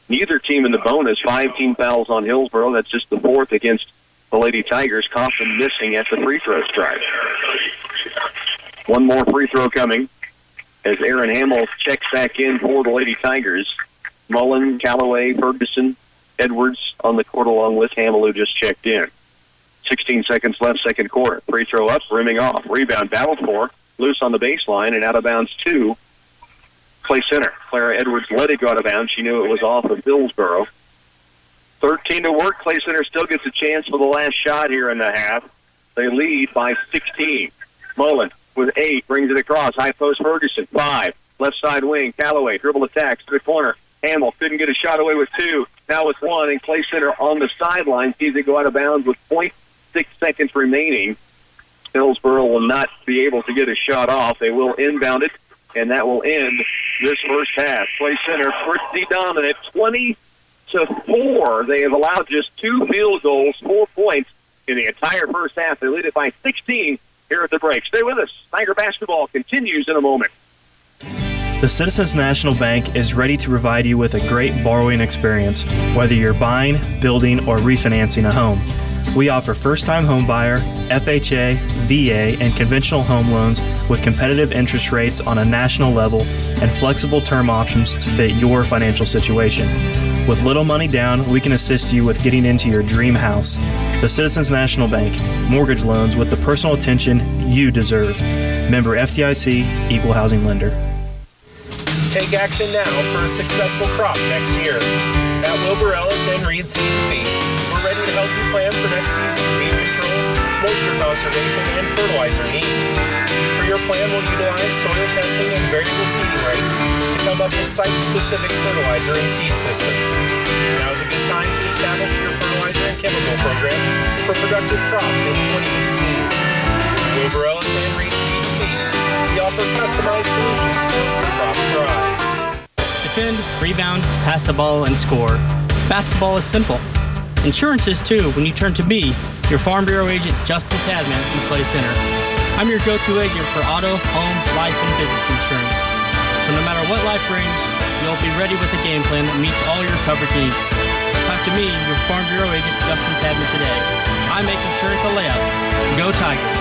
Neither team in the bonus. 5 team fouls on Hillsboro. That's just the 4th against the Lady Tigers. Kaufman missing at the free throw stripe. 1 more free throw coming as Aaron Hamill checks back in for the Lady Tigers. Mullen, Callaway, Ferguson, Edwards on the court along with Hamill, who just checked in. 16 seconds left, second quarter. Free throw up, rimming off. Rebound battled for. Loose on the baseline and out of bounds to Clay Center. Clara Edwards let it go out of bounds. She knew it was off of Hillsboro. 13 to work. Clay Center still gets a chance for the last shot here in the half. They lead by 16. Mullen with 8 brings it across. High post Ferguson. 5. Left side wing. Callaway dribble attacks to the corner. Hamill couldn't get a shot away with 2. Now with 1. And Clay Center on the sideline sees it go out of bounds with 0.6 seconds remaining. Hillsboro will not be able to get a shot off. They will inbound it, and that will end this first half. Clay Center pretty dominant, 20-4. They have allowed just 2 field goals, 4 points in the entire first half. They lead it by 16 here at the break. Stay with us. Tiger basketball continues in a moment. The Citizens National Bank is ready to provide you with a great borrowing experience, whether you're buying, building, or refinancing a home. We offer first-time home buyer, FHA, VA, and conventional home loans with competitive interest rates on a national level and flexible term options to fit your financial situation. With little money down, we can assist you with getting into your dream house. The Citizens National Bank, mortgage loans with the personal attention you deserve. Member FDIC, Equal Housing Lender. Take action now for a successful crop next year. At Wilbur Ellis and Reed Seed and Feed, we're ready to help you plan for next season's weed control, moisture conservation, and fertilizer needs. For your plan, we'll utilize soil testing and variable seeding rates to come up with site-specific fertilizer and seed systems. Now is a good time to establish your fertilizer and chemical program for productive crops in 2015. Wilbur Ellis and Reed Seed and Feed, we offer customized solutions to help your crop thrive. Defend, rebound, pass the ball, and score. Basketball is simple. Insurance is too when you turn to me, your Farm Bureau agent Justin Tadman from Clay Center. I'm your go-to agent for auto, home, life, and business insurance. So no matter what life brings, you'll be ready with a game plan that meets all your coverage needs. Talk to me, your Farm Bureau agent, Justin Tadman, today. I make insurance a layup. Go Tigers.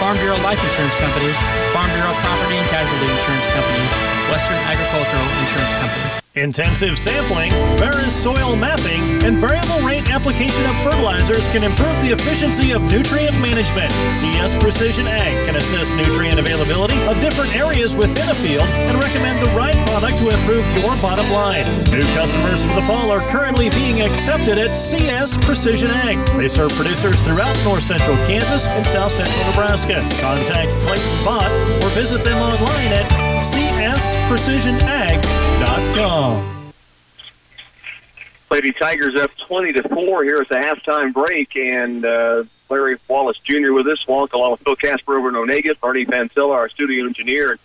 Farm Bureau Life Insurance Company, Farm Bureau Property and Casualty Insurance Company, Western Agricultural Insurance Company. Intensive sampling, Veris soil mapping, and variable rate application of fertilizers can improve the efficiency of nutrient management. CS Precision Ag can assess nutrient availability of different areas within a field and recommend the right product to improve your bottom line. New customers for the fall are currently being accepted at CS Precision Ag. They serve producers throughout north central Kansas and south central Nebraska. Contact Clayton Bott or visit them online at csprecisionag.com. Lady Tigers up 20-4 here at the halftime break, and Larry Wallace Jr. with us, along with Phil Casper over in Onegas, Artie Pancilla, our studio engineer.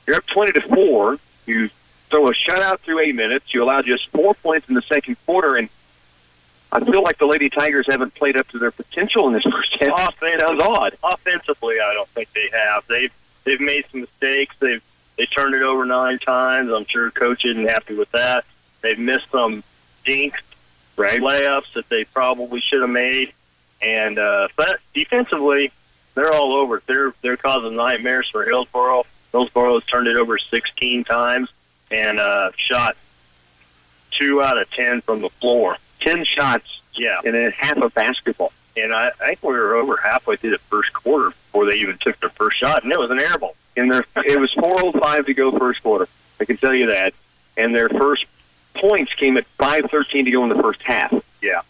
You're up 20-4. You throw a shutout through 8 minutes. You allow just 4 points in the second quarter, and I feel like the Lady Tigers haven't played up to their potential in this first half. Sounds odd. Offensively, I don't think they have. They've made some mistakes. They turned it over 9 times. I'm sure coach isn't happy with that. They've missed some dinks, layups that they probably should have made. And but defensively, they're all over it. They're causing nightmares for Hillsboro. Hillsboro's turned it over 16 times and shot 2 out of 10 from the floor. 10 shots, and then half a basketball. And I think we were over halfway through the first quarter before they even took their first shot, and it was an air ball. And it was 4:05 to go first quarter. I can tell you that. And their first points came at 5:13 to go in the first half.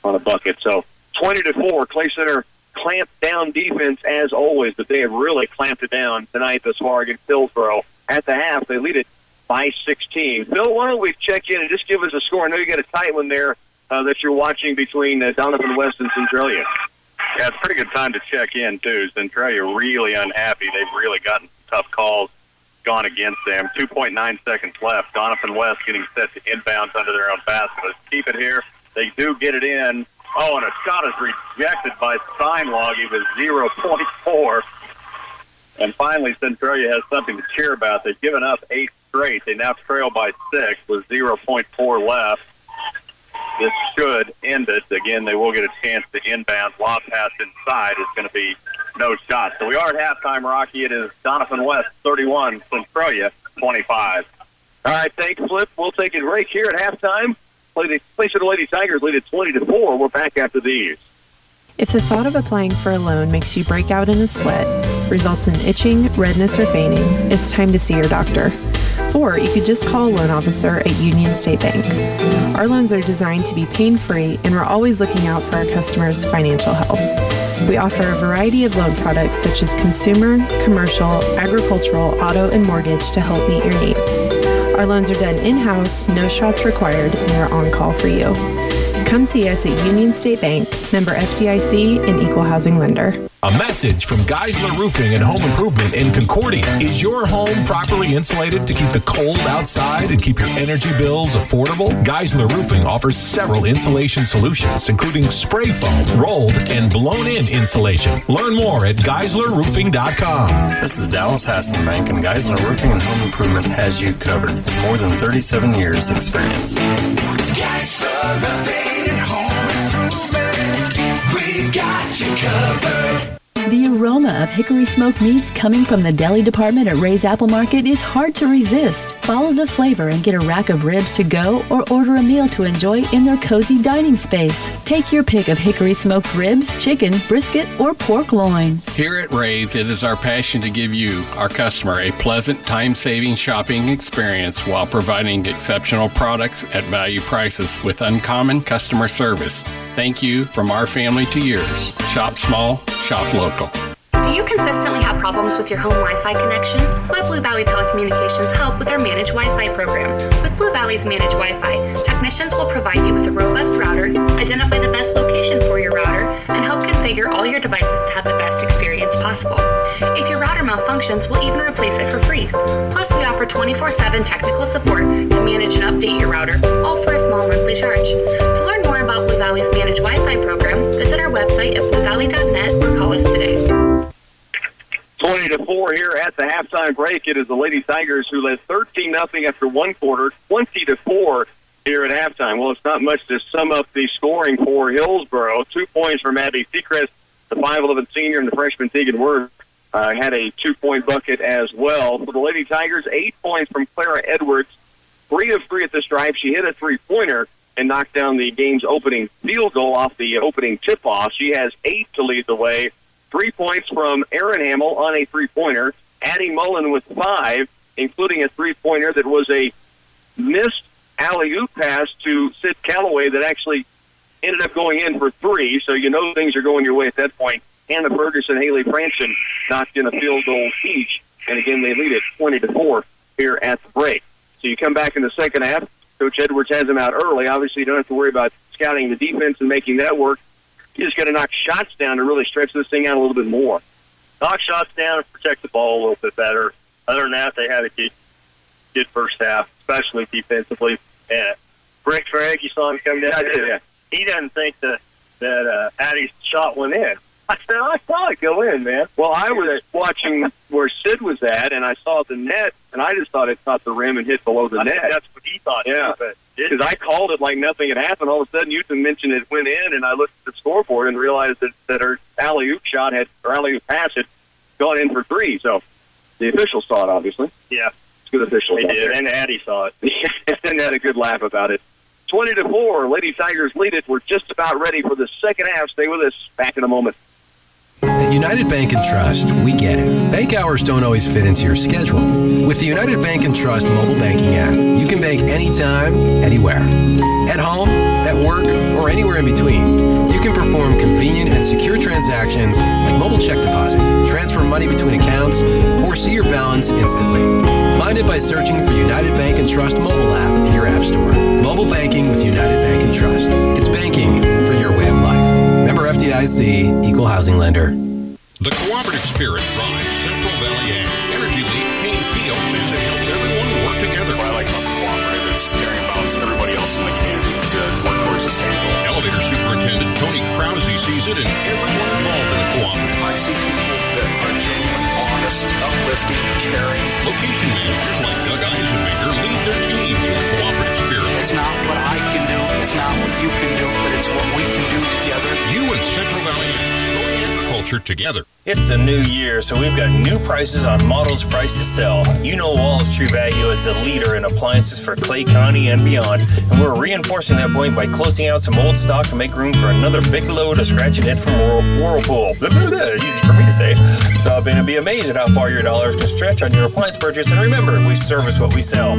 On a bucket. So 20-4. Clay Center clamped down defense as always, but they have really clamped it down tonight thus far against Hillsboro. At the half, they lead it by 16. Phil, why don't we check in and just give us a score? I know you got a tight one there that you're watching between Donovan West and Centralia. Yeah, it's a pretty good time to check in, too. Centralia really unhappy. They've really gotten tough calls gone against them. 2.9 seconds left. Donovan West getting set to inbounds under their own basket. Let's keep it here. They do get it in. Oh, and a shot is rejected by Steinlog. He was 0.4. And finally, Centralia has something to cheer about. They've given up 8 straight. They now trail by 6 with 0.4 left. This should end it. Again, they will get a chance to inbound. Lob pass inside is going to be no shot. So we are at halftime, Rocky. It is Donovan West 31, Centralia 25. All right, thanks, Flip. We'll take a break here at halftime. Place of the Lady Tigers lead at 20-4. We're back after these. If the thought of applying for a loan makes you break out in a sweat, results in itching, redness, or fainting, it's time to see your doctor. Or you could just call a loan officer at Union State Bank. Our loans are designed to be pain-free, and we're always looking out for our customers' financial health. We offer a variety of loan products such as consumer, commercial, agricultural, auto, and mortgage to help meet your needs. Our loans are done in-house, no shots required, and we're on call for you. Come see us at Union State Bank, member FDIC, and equal housing lender. A message from Geisler Roofing and Home Improvement in Concordia. Is your home properly insulated to keep the cold outside and keep your energy bills affordable? Geisler Roofing offers several insulation solutions, including spray foam, rolled, and blown-in insulation. Learn more at GeislerRoofing.com. This is Dallas Hasselbank, and Geisler Roofing and Home Improvement has you covered. More than 37 years experience. Geisler Roofing and Home Improvement, we've got you covered. The aroma of hickory smoked meats coming from the deli department at Ray's Apple Market is hard to resist. Follow the flavor and get a rack of ribs to go or order a meal to enjoy in their cozy dining space. Take your pick of hickory smoked ribs, chicken, brisket, or pork loin. Here at Ray's, it is our passion to give you, our customer, a pleasant, time-saving shopping experience while providing exceptional products at value prices with uncommon customer service. Thank you from our family to yours. Shop small, shop local. Do you consistently have problems with your home Wi-Fi connection? Let Blue Valley Telecommunications help with our Managed Wi-Fi program. With Blue Valley's Managed Wi-Fi, technicians will provide you with a robust router, identify the best location for your router, and help configure all your devices to have the best experience possible. If your router malfunctions, we'll even replace it for free. Plus, we offer 24/7 technical support to manage and update your router, all for a small monthly charge. To learn more about Blue Valley's Managed Wi-Fi program, visit our website at bluevalley.net or call us today. 20-4 here at the halftime break. It is the Lady Tigers who led 13-0 after one quarter, 20-4 here at halftime. Well, it's not much to sum up the scoring for Hillsboro. 2 points from Abby Seacrest, the 5'11 senior, and the freshman Tegan Worth had a 2-point bucket as well. For the Lady Tigers, 8 points from Clara Edwards, 3 of 3 at the stripe. She hit a three-pointer and knocked down the game's opening field goal off the opening tip-off. She has 8 to lead the way. 3 points from Erin Hamill on a three-pointer. Addie Mullen with 5, including a three-pointer that was a missed alley-oop pass to Sid Calloway that actually ended up going in for 3, so you know things are going your way at that point. Hannah Ferguson, Haley Franson knocked in a field goal each, and again they lead it 20-4 here at the break. So you come back in the second half. Coach Edwards has them out early. Obviously, you don't have to worry about scouting the defense and making that work. You just got to knock shots down to really stretch this thing out a little bit more. Knock shots down and protect the ball a little bit better. Other than that, they had a good first half, especially defensively. And Rick Craig, you saw him come down. Yeah. He doesn't think that Addie's shot went in. I said, I saw it go in, man. Well, I was watching where Sid was at, and I saw the net, and I just thought it caught the rim and hit below the net. That's what he thought. Yeah, because I called it like nothing had happened. All of a sudden, you mentioned it went in, and I looked at the scoreboard and realized that her alley-oop alley-oop pass had gone in for 3. So the officials saw it, obviously. Yeah. It's good officials. They did, and Addie saw it. And had a good laugh about it. 20-4, Lady Tigers lead it. We're just about ready for the second half. Stay with us. Back in a moment. At United Bank & Trust, we get it. Bank hours don't always fit into your schedule. With the United Bank & Trust mobile banking app, you can bank anytime, anywhere. At home, at work, or anywhere in between. You can perform convenient and secure transactions like mobile check deposit, transfer money between accounts, or see your balance instantly. Find it by searching for United Bank & Trust mobile app in your app store. Mobile banking with United Bank & Trust. It's banking for your way of life. Member FDIC, Equal Housing Lender. The cooperative spirit drives Central Valley Ag. Energy Leak, Kane Field, and it helps everyone work together. What I like about the cooperative is carrying balance everybody else in the community to work towards the same goal. Elevator Superintendent Tony Krause sees it in everyone involved in the cooperative. I see people that are genuine, honest, uplifting, caring. Location managers like Doug Eisenmaker lead their teams in the cooperative spirit. It's not what I can do, it's not what you can do, but it's what we can do together. You and Central Valley growing agriculture together. It's a new year, so we've got new prices on models priced to sell. You know Wallace Tree Value is the leader in appliances for Clay County and beyond, and we're reinforcing that point by closing out some old stock to make room for another big load of scratch and hit from Whirlpool. Easy for me to say. Stop in and be amazed at how far your dollars can stretch on your appliance purchase, and remember, we service what we sell.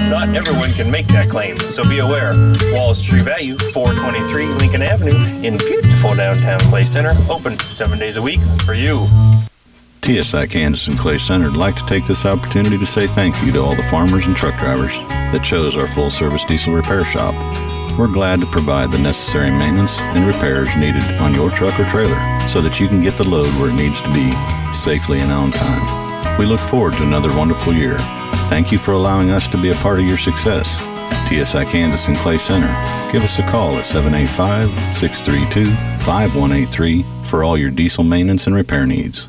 Not everyone can make that claim, so be aware. Wallace Tree Value, 423 Lincoln Avenue in beautiful downtown Clay Center, open 7 days a week for you. TSI Kansas and Clay Center would like to take this opportunity to say thank you to all the farmers and truck drivers that chose our full-service diesel repair shop. We're glad to provide the necessary maintenance and repairs needed on your truck or trailer so that you can get the load where it needs to be safely and on time. We look forward to another wonderful year. Thank you for allowing us to be a part of your success. TSI Kansas and Clay Center. Give us a call at 785-632-5183 for all your diesel maintenance and repair needs.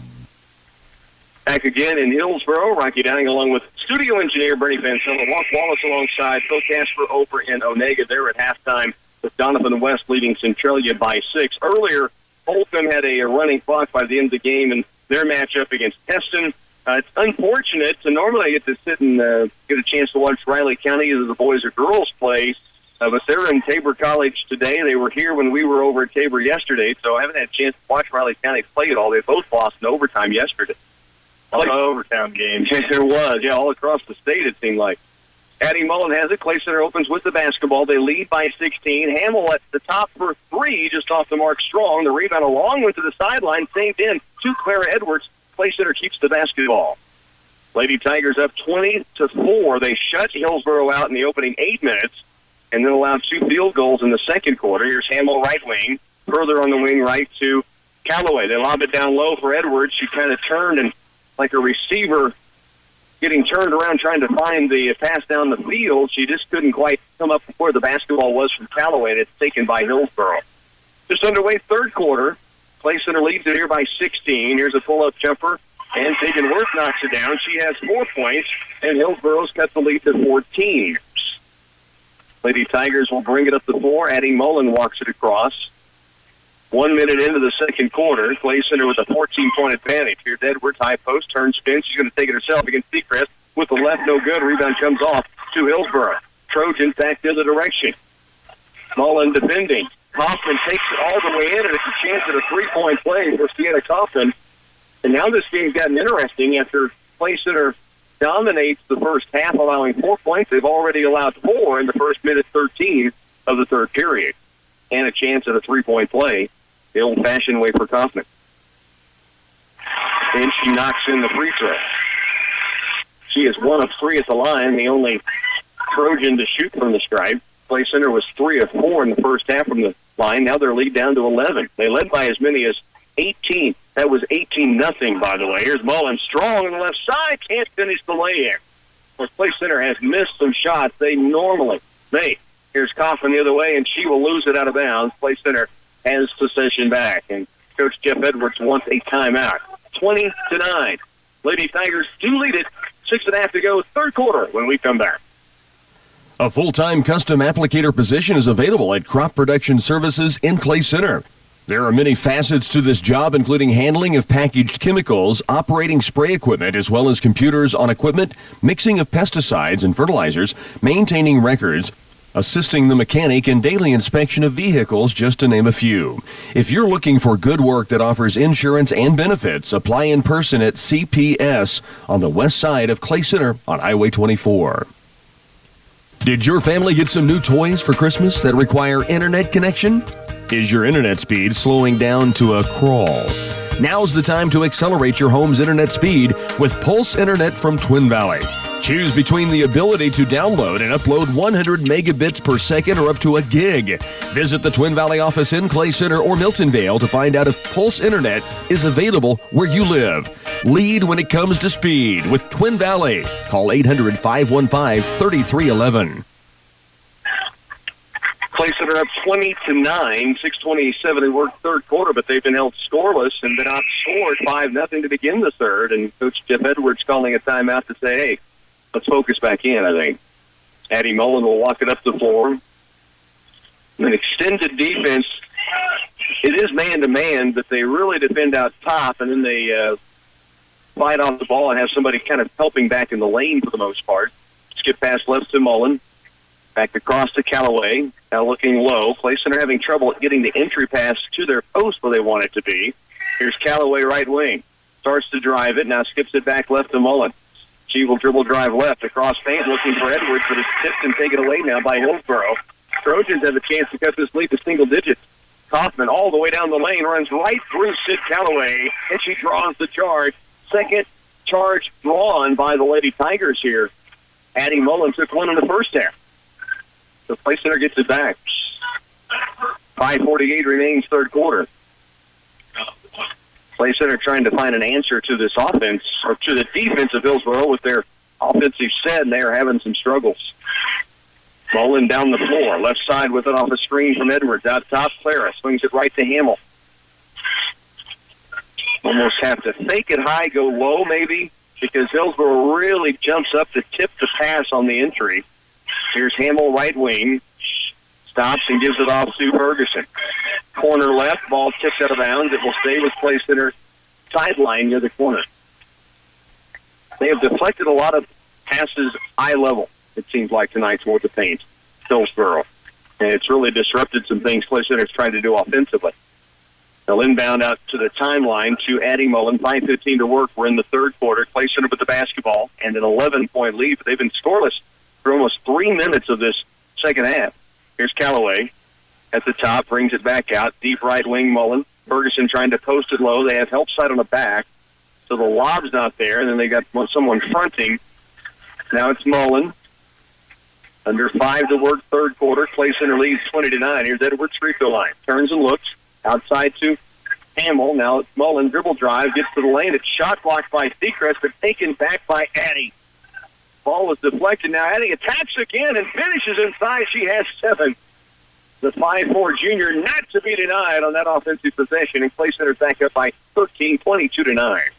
Back again in Hillsboro, Rocky Downing along with studio engineer Bernie Van Silla, Mark Wallace alongside Phil Casper over in Onega. They're at halftime with Donovan West leading Centralia by 6. Earlier, Holcomb had a running clock by the end of the game in their matchup against Teston. It's unfortunate. So normally I get to sit and get a chance to watch Riley County as the boys or girls play. But they're in Tabor College today. They were here when we were over at Tabor yesterday, so I haven't had a chance to watch Riley County play at all. They both lost in overtime yesterday. A lot of overtime games. There was, yeah, all across the state it seemed like. Addie Mullen has it. Clay Center opens with the basketball. They lead by 16. Hamill at the top for 3, just off the mark strong. The rebound along went to the sideline, saved in to Clara Edwards. Clay Center keeps the basketball. Lady Tigers up 20-4. They shut Hillsboro out in the opening 8 minutes and then allowed 2 field goals in the second quarter. Here's Hamill right wing. Further on the wing right to Calloway. They lob it down low for Edwards. She kind of turned and like a receiver getting turned around trying to find the pass down the field. She just couldn't quite come up where the basketball was from Calloway, and it's taken by Hillsboro. Just underway third quarter. Clay Center leads it here by 16. Here's a pull-up jumper And Tegan Worth knocks it down. She has 4 points, and Hillsboro's cut the lead to 14. Lady Tigers will bring it up the floor. Addie Mullen walks it across. 1 minute into the second quarter, Clay Center with a 14-point advantage. Here's Edwards, high post, turn, spin. She's going to take it herself against Seacrest. With the left, no good. Rebound comes off to Hillsboro. Trojans back the other direction. Mullen defending. Kaufman takes it all the way in, and it's a chance at a three-point play for Sienna Kaufman. And now this game's gotten interesting after Clay Center dominates the first half, allowing 4 points. They've already allowed 4 in the first minute 13 of the third period. And a chance at a three-point play the old-fashioned way for Kaufman. And she knocks in the free throw. She is 1 of 3 at the line, the only Trojan to shoot from the stripe. Clay Center was 3 of 4 in the first half from the line. Now their lead down to 11. They led by as many as 18. That was 18-0, by the way. Here's Mullen, strong on the left side, can't finish the lay-in. Of course, Clay Center has missed some shots they normally make. Here's Kaufman the other way, and she will lose it out of bounds. Clay Center has possession back, and Coach Jeff Edwards wants a timeout. 20-9. Lady Tigers do lead it. 6.5 to go, third quarter, when we come back. A full-time custom applicator position is available at Crop Production Services in Clay Center. There are many facets to this job, including handling of packaged chemicals, operating spray equipment, as well as computers on equipment, mixing of pesticides and fertilizers, maintaining records, assisting the mechanic in daily inspection of vehicles, just to name a few. If you're looking for good work that offers insurance and benefits, apply in person at CPS on the west side of Clay Center on Highway 24. Did your family get some new toys for Christmas that require internet connection? Is your internet speed slowing down to a crawl? Now's the time to accelerate your home's internet speed with Pulse Internet from Twin Valley. Choose between the ability to download and upload 100 megabits per second or up to a gig. Visit the Twin Valley office in Clay Center or Miltonvale to find out if Pulse Internet is available where you live. Lead when it comes to speed with Twin Valley. Call 800-515-3311. Clay Center up 20-9, 6:27 in work third quarter, but they've been held scoreless and been outscored 5-0 to begin the third. And Coach Jeff Edwards calling a timeout to say, hey, let's focus back in, I think. Addie Mullen will walk it up the floor. An extended defense. It is man-to-man, but they really defend out top, and then they fight off the ball and have somebody kind of helping back in the lane for the most part. Skip pass left to Mullen. Back across to Callaway. Now looking low. Clay Center having trouble getting the entry pass to their post where they want it to be. Here's Callaway right wing. Starts to drive it. Now skips it back left to Mullen. She will dribble drive left across paint looking for Edwards, but it's tipped and taken away now by Hillsboro. Trojans have a chance to cut this lead to single digits. Kaufman all the way down the lane runs right through Sid Callaway, and she draws the charge. Second charge drawn by the Lady Tigers here. Addie Mullen took one in the first half. So Clay Center gets it back. 5:48 remains third quarter. Clay Center trying to find an answer to this offense, or to the defense of Hillsboro with their offensive set, and they are having some struggles. Mullen down the floor, left side with it off a screen from Edwards. Out top, Clara swings it right to Hamill. Almost have to fake it high, go low maybe, because Hillsboro really jumps up to tip the pass on the entry. Here's Hamill, right wing. Stops and gives it off to Ferguson. Corner left, ball tipped out of bounds. It will stay with Clay Center sideline near the corner. They have deflected a lot of passes eye level, it seems like, tonight toward the paint, Hillsboro. And it's really disrupted some things Clay Center's trying to do offensively. They'll inbound out to the timeline to Addie Mullen. 5:15 to work. We're in the third quarter. Clay Center with the basketball and an 11-point lead, but they've been scoreless for almost 3 minutes of this second half. Here's Callaway at the top, brings it back out. Deep right wing, Mullen. Ferguson trying to post it low. They have help side on the back, so the lob's not there, and then they got someone fronting. Now it's Mullen. Under 5 to work, third quarter. Clay Center leads 20-9. Here's Edwards, free throw line. Turns and looks. Outside to Hamill. Now it's Mullen. Dribble drive. Gets to the lane. It's shot blocked by Seacrest, but taken back by Addie. Ball is deflected. Now Addie attacks again and finishes inside. She has 7. The 5'4" junior not to be denied on that offensive possession. And Clay Center back up by 13, 22-9.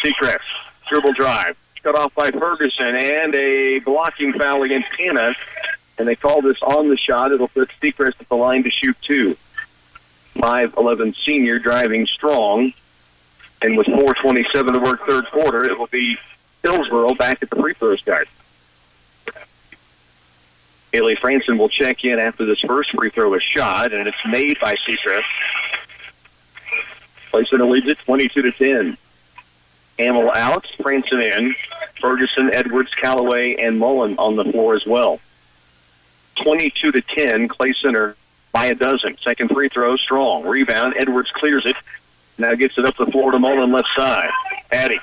Seacrest, dribble drive, cut off by Ferguson, and a blocking foul against Hannah. And they call this on the shot. It'll put Seacrest at the line to shoot 2. 5'11" senior driving strong. And with 4:27 to work third quarter, it will be Hillsboro back at the free throw start. Haley Franson will check in after this first free throw is shot, and it's made by Seacrest. Clay Center leads it 22-10. Hamill out, Franson in. Ferguson, Edwards, Callaway, and Mullen on the floor as well. 22-10, Clay Center by a dozen. Second free throw, strong. Rebound, Edwards clears it. Now gets it up the floor to Mullen, left side. Addy,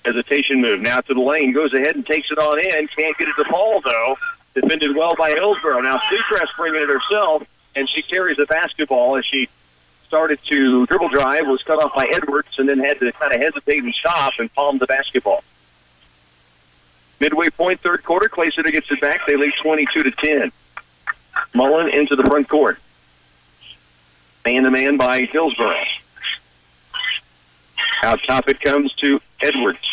hesitation move. Now to the lane, goes ahead and takes it on in. Can't get it to fall, though. Defended well by Hillsboro. Now Seacrest bringing it herself, and she carries the basketball as she started to dribble drive, was cut off by Edwards, and then had to kind of hesitate and stop and palm the basketball. Midway point, third quarter, Clay Center gets it back. They lead 22-10. Mullen into the front court. Man-to-man by Hillsboro. Out top it comes to Edwards.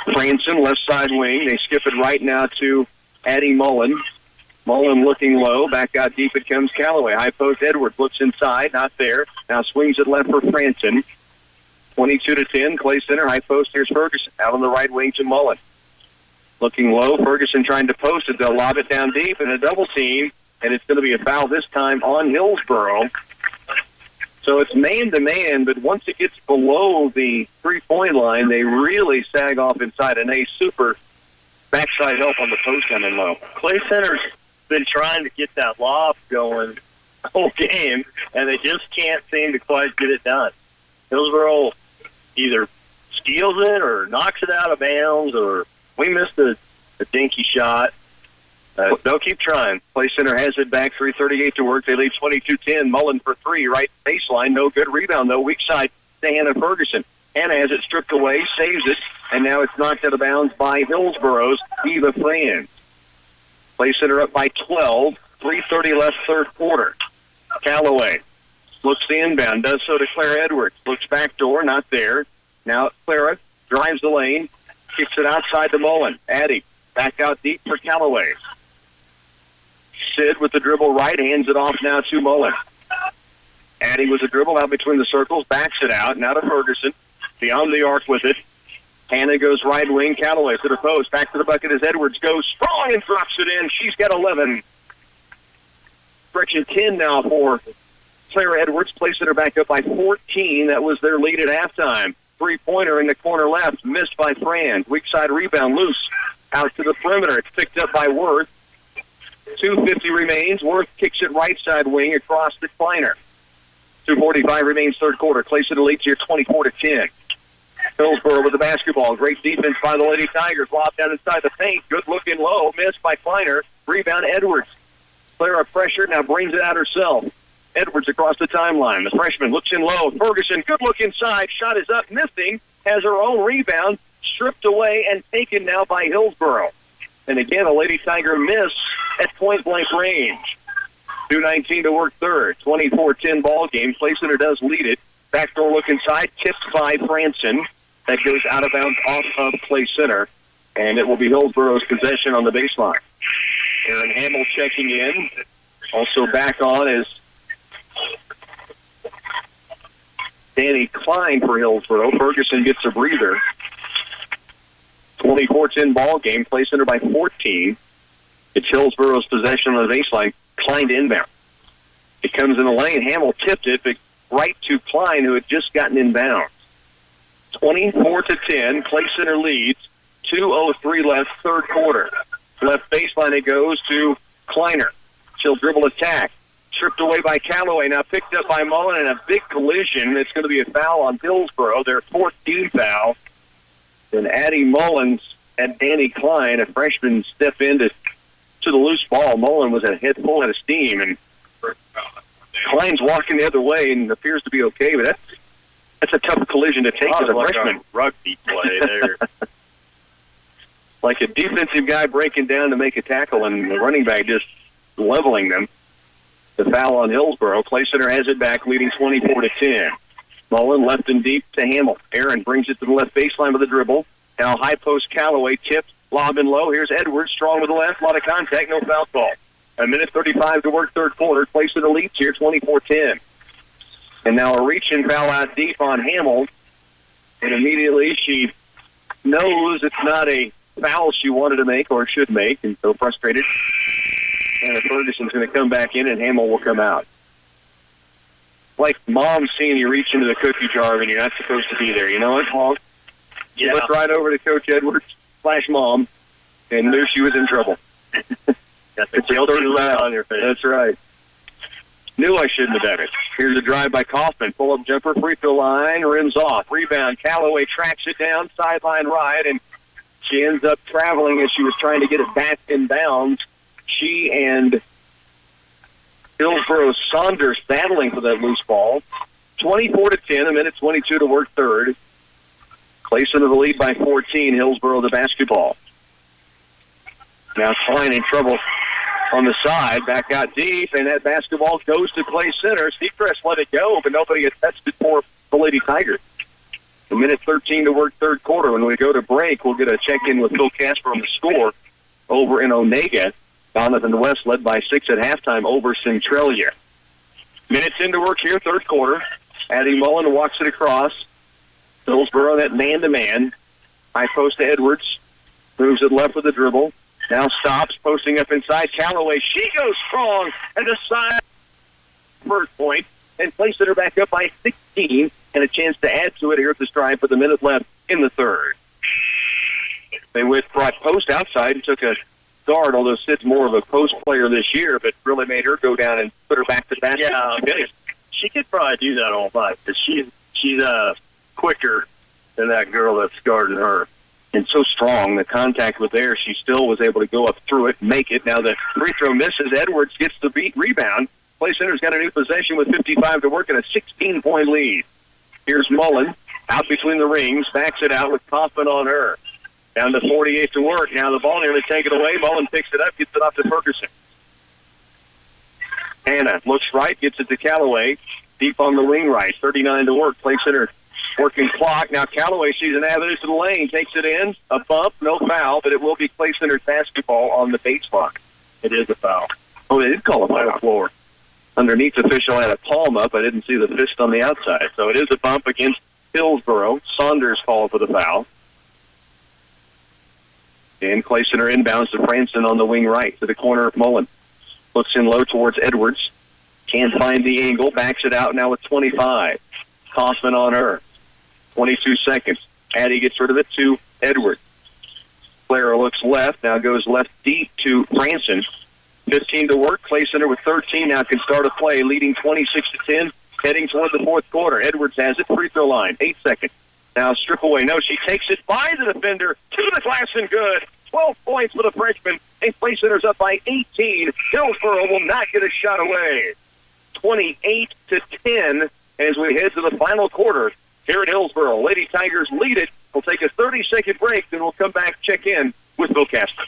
Franson, left side wing. They skip it right now to Addie Mullen. Mullen looking low. Back out deep it comes Callaway. High post Edwards looks inside. Not there. Now swings it left for Franson. 22-10. Clay Center. High post. Here's Ferguson. Out on the right wing to Mullen. Looking low. Ferguson trying to post it. They'll lob it down deep in a double team. And it's going to be a foul this time on Hillsboro. So it's man-to-man, but once it gets below the three-point line, they really sag off inside, and a super backside help on the post down and low. Clay Center's been trying to get that lob going the whole game, and they just can't seem to quite get it done. Hillsboro either steals it or knocks it out of bounds, or we missed a dinky shot. They'll keep trying. Clay Center has it back, 3:38 to work. They lead 22-10. Mullen for 3, right baseline. No good rebound, though. Weak side to Hannah Ferguson. Hannah has it stripped away, saves it, and now it's knocked out of bounds by Hillsboro's Eva Franz. Clay Center up by 12. 3:30 left third quarter. Callaway looks the inbound, does so to Clara Edwards. Looks back door, not there. Now Clara drives the lane, kicks it outside to Mullen. Addy back out deep for Callaway. Sid with the dribble right, hands it off now to Mullen. Addy with a dribble out between the circles, backs it out, now to Ferguson. Beyond the arc with it. Hannah goes right wing, Callaway to the post, back to the bucket as Edwards goes strong and drops it in. She's got 11. Stretching 10 now for Clara Edwards, placing her back up by 14. That was their lead at halftime. Three-pointer in the corner left, missed by Franz. Weak side rebound, loose, out to the perimeter. It's picked up by Worth. 2:50 remains. Worth kicks it right side wing across the Kleiner. 2:45 remains third quarter. Clay Center leads here 24-10. Hillsboro with the basketball. Great defense by the Lady Tigers. Lob down inside the paint. Good looking low. Missed by Kleiner. Rebound Edwards. Clara pressure. Now brings it out herself. Edwards across the timeline. The freshman looks in low. Ferguson, good look inside. Shot is up, missing. Has her own rebound. Stripped away and taken now by Hillsboro. And again, a Lady Tiger miss at point-blank range. 2:19 to work third. 24-10 ball game. Clay Center does lead it. Backdoor look inside. Tipped by Franson. That goes out of bounds off of Clay Center. And it will be Hillsboro's possession on the baseline. Aaron Hamill checking in. Also back on is Danny Klein for Hillsboro. Ferguson gets a breather. 24-10 ball game. Clay Center by 14. It's Hillsboro's possession on the baseline. Klein to inbound. It comes in the lane. Hamill tipped it, but right to Klein, who had just gotten inbound. 24-10. Clay Center leads. 2:03 left third quarter. Left baseline it goes to Kleiner. She'll dribble attack. Stripped away by Callaway. Now picked up by Mullen in a big collision. It's going to be a foul on Hillsboro. Their 14th foul. And Addie Mullins and Danny Klein, a freshman, step into the loose ball. Mullen was a full head of steam, and Klein's walking the other way and appears to be okay, but that's a tough collision to take as a freshman. Rugby play there. Like a defensive guy breaking down to make a tackle, and the running back just leveling them. The foul on Hillsboro. Clay Center has it back, leading 24-10. Mullen left and deep to Hamill. Aaron brings it to the left baseline with a dribble. Now high post Callaway tipped, lob in low. Here's Edwards, strong with the left, a lot of contact, no foul call. A minute 35 to work third quarter. Place of the leads here, 24-10. And now a reach and foul out deep on Hamill. And immediately she knows it's not a foul she wanted to make or should make, and so frustrated. And Ferguson's going to come back in, and Hamill will come out. Like mom seeing you reach into the cookie jar when you're not supposed to be there. You know what, Paul? She looked right over to Coach Edwards / mom, and knew she was in trouble. It's a third round on your face. That's right. Knew I shouldn't have done it. Here's a drive by Kaufman. Pull-up jumper, free throw line, rims off. Rebound. Callaway tracks it down, sideline right, and she ends up traveling as she was trying to get it back in bounds. She and Hillsboro Saunders battling for that loose ball. 24-10, a minute 22 to work third. Clay Center the lead by 14. Hillsboro the basketball. Now Klein in trouble on the side, back out deep, and that basketball goes to Clay Center. Seacrest let it go, but nobody had touched it for the Lady Tigers. A minute 13 to work third quarter. When we go to break, we'll get a check-in with Phil Casper on the score over in Onega. Donovan West led by 6 at halftime over Centralia. Minutes into work here, third quarter. Addie Mullen walks it across. Hillsboro, that man-to-man. High post to Edwards. Moves it left with a dribble. Now stops, posting up inside. Callaway, she goes strong at the side. First point, and places her back up by 16, and a chance to add to it here at the stripe with a minute left in the third. They brought post outside and took a guard, although Sid's more of a post player this year, but really made her go down and put her back to the basket. Yeah, she could probably do that all night, because she's quicker than that girl that's guarding her. And so strong, the contact was there. She still was able to go up through it, make it. Now the free throw misses. Edwards gets the rebound. Clay Center's got a new possession with 55 to work and a 16-point lead. Here's Mullen out between the rings, backs it out with Kaufman on her. Down to 48 to work. Now the ball nearly taken away. Mullen picks it up, gets it off to Ferguson. Hannah looks right, gets it to Callaway. Deep on the wing right. 39 to work. Clay Center working clock. Now Callaway sees an avenue to the lane, takes it in. A bump, no foul, but it will be Clay Center's basketball on the baseline. It is a foul. Oh, they did call a foul. Floor. Underneath official had a palm up. I didn't see the fist on the outside. So it is a bump against Hillsboro. Saunders called for the foul. And Clay Center inbounds to Franson on the wing right to the corner of Mullen. Looks in low towards Edwards. Can't find the angle. Backs it out now with 25. Kaufman on her. 22 seconds. Addie gets rid of it to Edwards. Clara looks left. Now goes left deep to Franson. 15 to work. Clay Center with 13 now can start a play, leading 26-10, heading toward the fourth quarter. Edwards has it. Free throw line. 8 seconds. Now strip away. No, she takes it by the defender to the glass and good. 12 points for the freshman. And Clay Center's up by 18. Hillsboro will not get a shot away. 28-10 as we head to the final quarter here at Hillsboro. Lady Tigers lead it. We'll take a 30-second break, then we'll come back, check in with Bill Casper.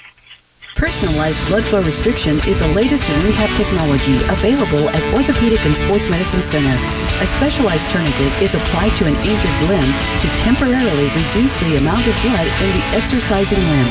Personalized blood flow restriction is the latest in rehab technology available at Orthopedic and Sports Medicine Center. A specialized tourniquet is applied to an injured limb to temporarily reduce the amount of blood in the exercising limb.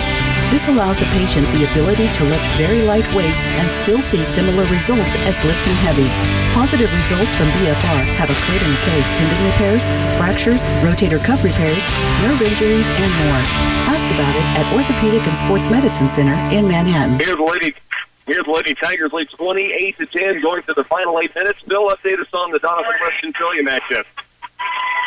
This allows a patient the ability to lift very light weights and still see similar results as lifting heavy. Positive results from BFR have occurred in Achilles tendon repairs, fractures, rotator cuff repairs, nerve injuries, and more. Ask about it at Orthopedic and Sports Medicine Center in Manhattan. Here's the Lady Tigers lead 28-10 going to the final 8 minutes. Bill, update us on the Donovan West Centralia matchup.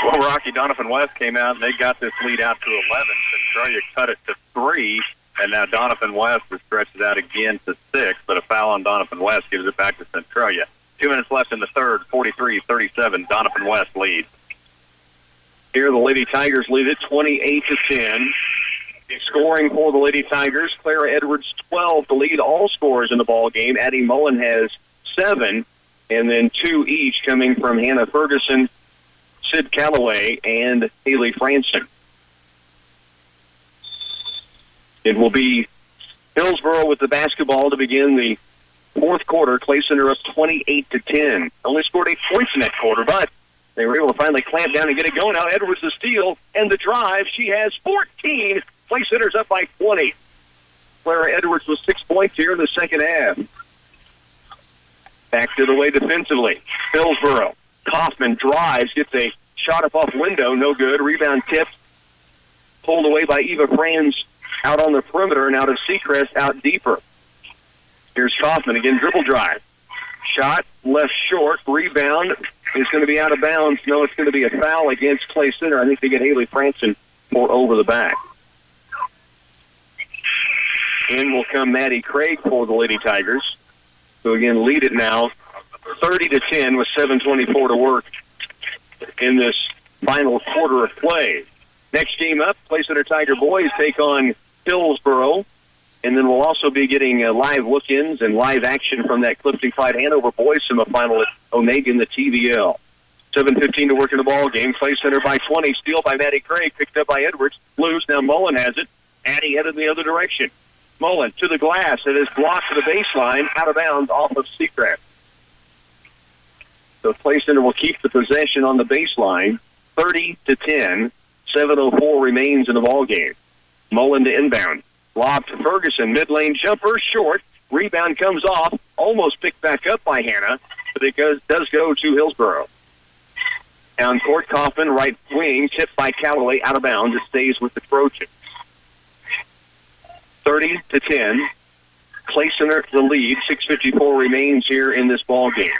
Well, Rocky, Donovan West came out and they got this lead out to 11. Centralia cut it to 3. And now Donovan West has stretched it out again to 6, but a foul on Donovan West gives it back to Centralia. 2 minutes left in the third, 43-37, Donovan West leads. Here the Lady Tigers lead it 28-10. Scoring for the Lady Tigers, Clara Edwards 12 to lead all scorers in the ball game. Addie Mullen has 7, and then 2 each coming from Hannah Ferguson, Sid Callaway, and Haley Franson. It will be Hillsboro with the basketball to begin the fourth quarter. Clay Center up 28-10. Only scored 8 points in that quarter, but They were able to finally clamp down and get it going. Now Edwards the steal and the drive. She has 14. Clay Center's up by 20. Clara Edwards with 6 points here in the second half. Back to the way defensively. Hillsboro. Kaufman drives, gets a shot up off window, no good. Rebound tipped, pulled away by Eva Franz out on the perimeter, and out of Seacrest out deeper. Here's Kaufman again, dribble drive. Shot left short, rebound is going to be out of bounds. No, it's going to be a foul against Clay Center. I think they get Haley Franson for over the back. In will come Maddie Craig for the Lady Tigers, who again lead it now 30-10 with 7:24 to work in this final quarter of play. Next game up, Clay Center Tiger boys take on Hillsboro, and then we'll also be getting live look-ins and live action from that Clifton Clyde Hanover boys semifinal at Onega in the TVL. 7:15 to work in the ball game. Clay Center by 20. Steal by Maddie Craig, picked up by Edwards. Loose. Now Mullen has it. Addie headed the other direction. Mullen to the glass. It is blocked to the baseline, out of bounds off of Seacrest. So Clay Center will keep the possession on the baseline, 30-10. 7:04 remains in the ball game. Mullen to inbound. Lob to Ferguson. Mid-lane jumper, short. Rebound comes off. Almost picked back up by Hannah, but it does go to Hillsboro. Down court, Kaufman, right wing, tipped by Callaway, out of bounds. It stays with the Trojans. 30-10. Clay Center the lead. 6:54 remains here in this ball game.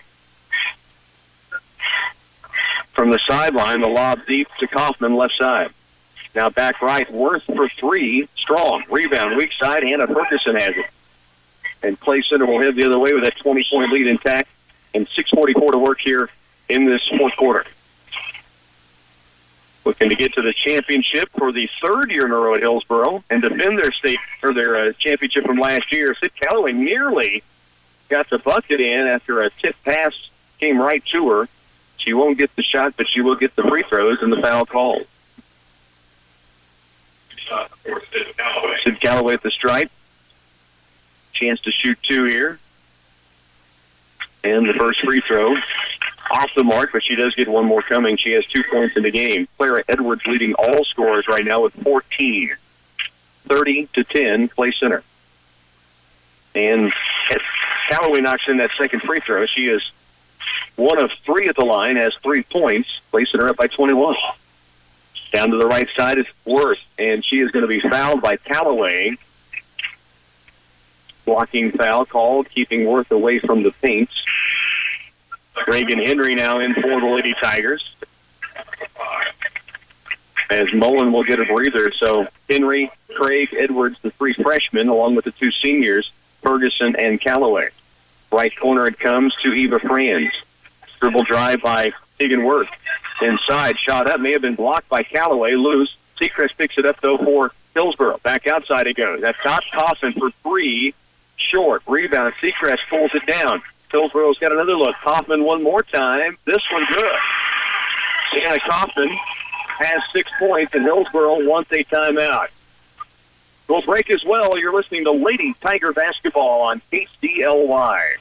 From the sideline, the lob deep to Kaufman, left side. Now back right, Worth for three, strong. Rebound, weak side, Hannah Ferguson has it. And Clay Center will head the other way with that 20-point lead intact. And 6:44 to work here in this fourth quarter. Looking to get to the championship for the third year in a row at Hillsboro and defend their state or their championship from last year. Sid Callaway nearly got the bucket in after a tip pass came right to her. She won't get the shot, but she will get the free throws and the foul call. Sid Callaway at the stripe. Chance to shoot two here. And the first free throw off the mark, but she does get one more coming. She has 2 points in the game. Clara Edwards leading all scorers right now with 14. 30-10, Clay Center. And Callaway knocks in that second free throw. She is one of three at the line, has 3 points. Clay Center up by 21. Down to the right side is Worth, and she is going to be fouled by Callaway. Blocking foul called, keeping Worth away from the paint. Reagan Henry now in for the Lady Tigers. As Mullen will get a breather. So Henry, Craig, Edwards, the three freshmen, along with the two seniors, Ferguson and Callaway. Right corner it comes to Eva Franz. Dribble drive by Tegan Worth. Inside, shot up, may have been blocked by Callaway. Loose. Seacrest picks it up, though, for Hillsboro. Back outside it goes. That's top Kaufman for three. Short. Rebound. Seacrest pulls it down. Hillsboro's got another look. Kaufman one more time. This one good. Anna Kaufman has 6 points, and Hillsboro wants a timeout. We'll break as well. You're listening to Lady Tiger Basketball on KCLY.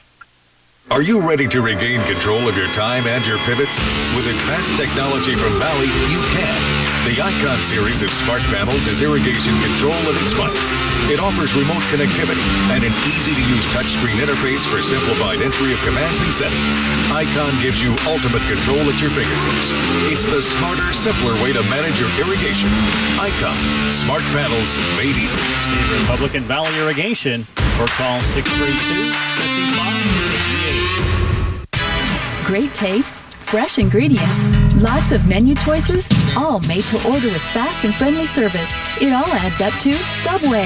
Are you ready to regain control of your time and your pivots? With advanced technology from Valley, you can. The Icon series of smart panels is irrigation control at its finest. It offers remote connectivity and an easy-to-use touchscreen interface for simplified entry of commands and settings. Icon gives you ultimate control at your fingertips. It's the smarter, simpler way to manage your irrigation. Icon. Smart panels made easy. See Republican Valley Irrigation or call 632-5558. Great taste, fresh ingredients, lots of menu choices, all made to order with fast and friendly service. It all adds up to Subway,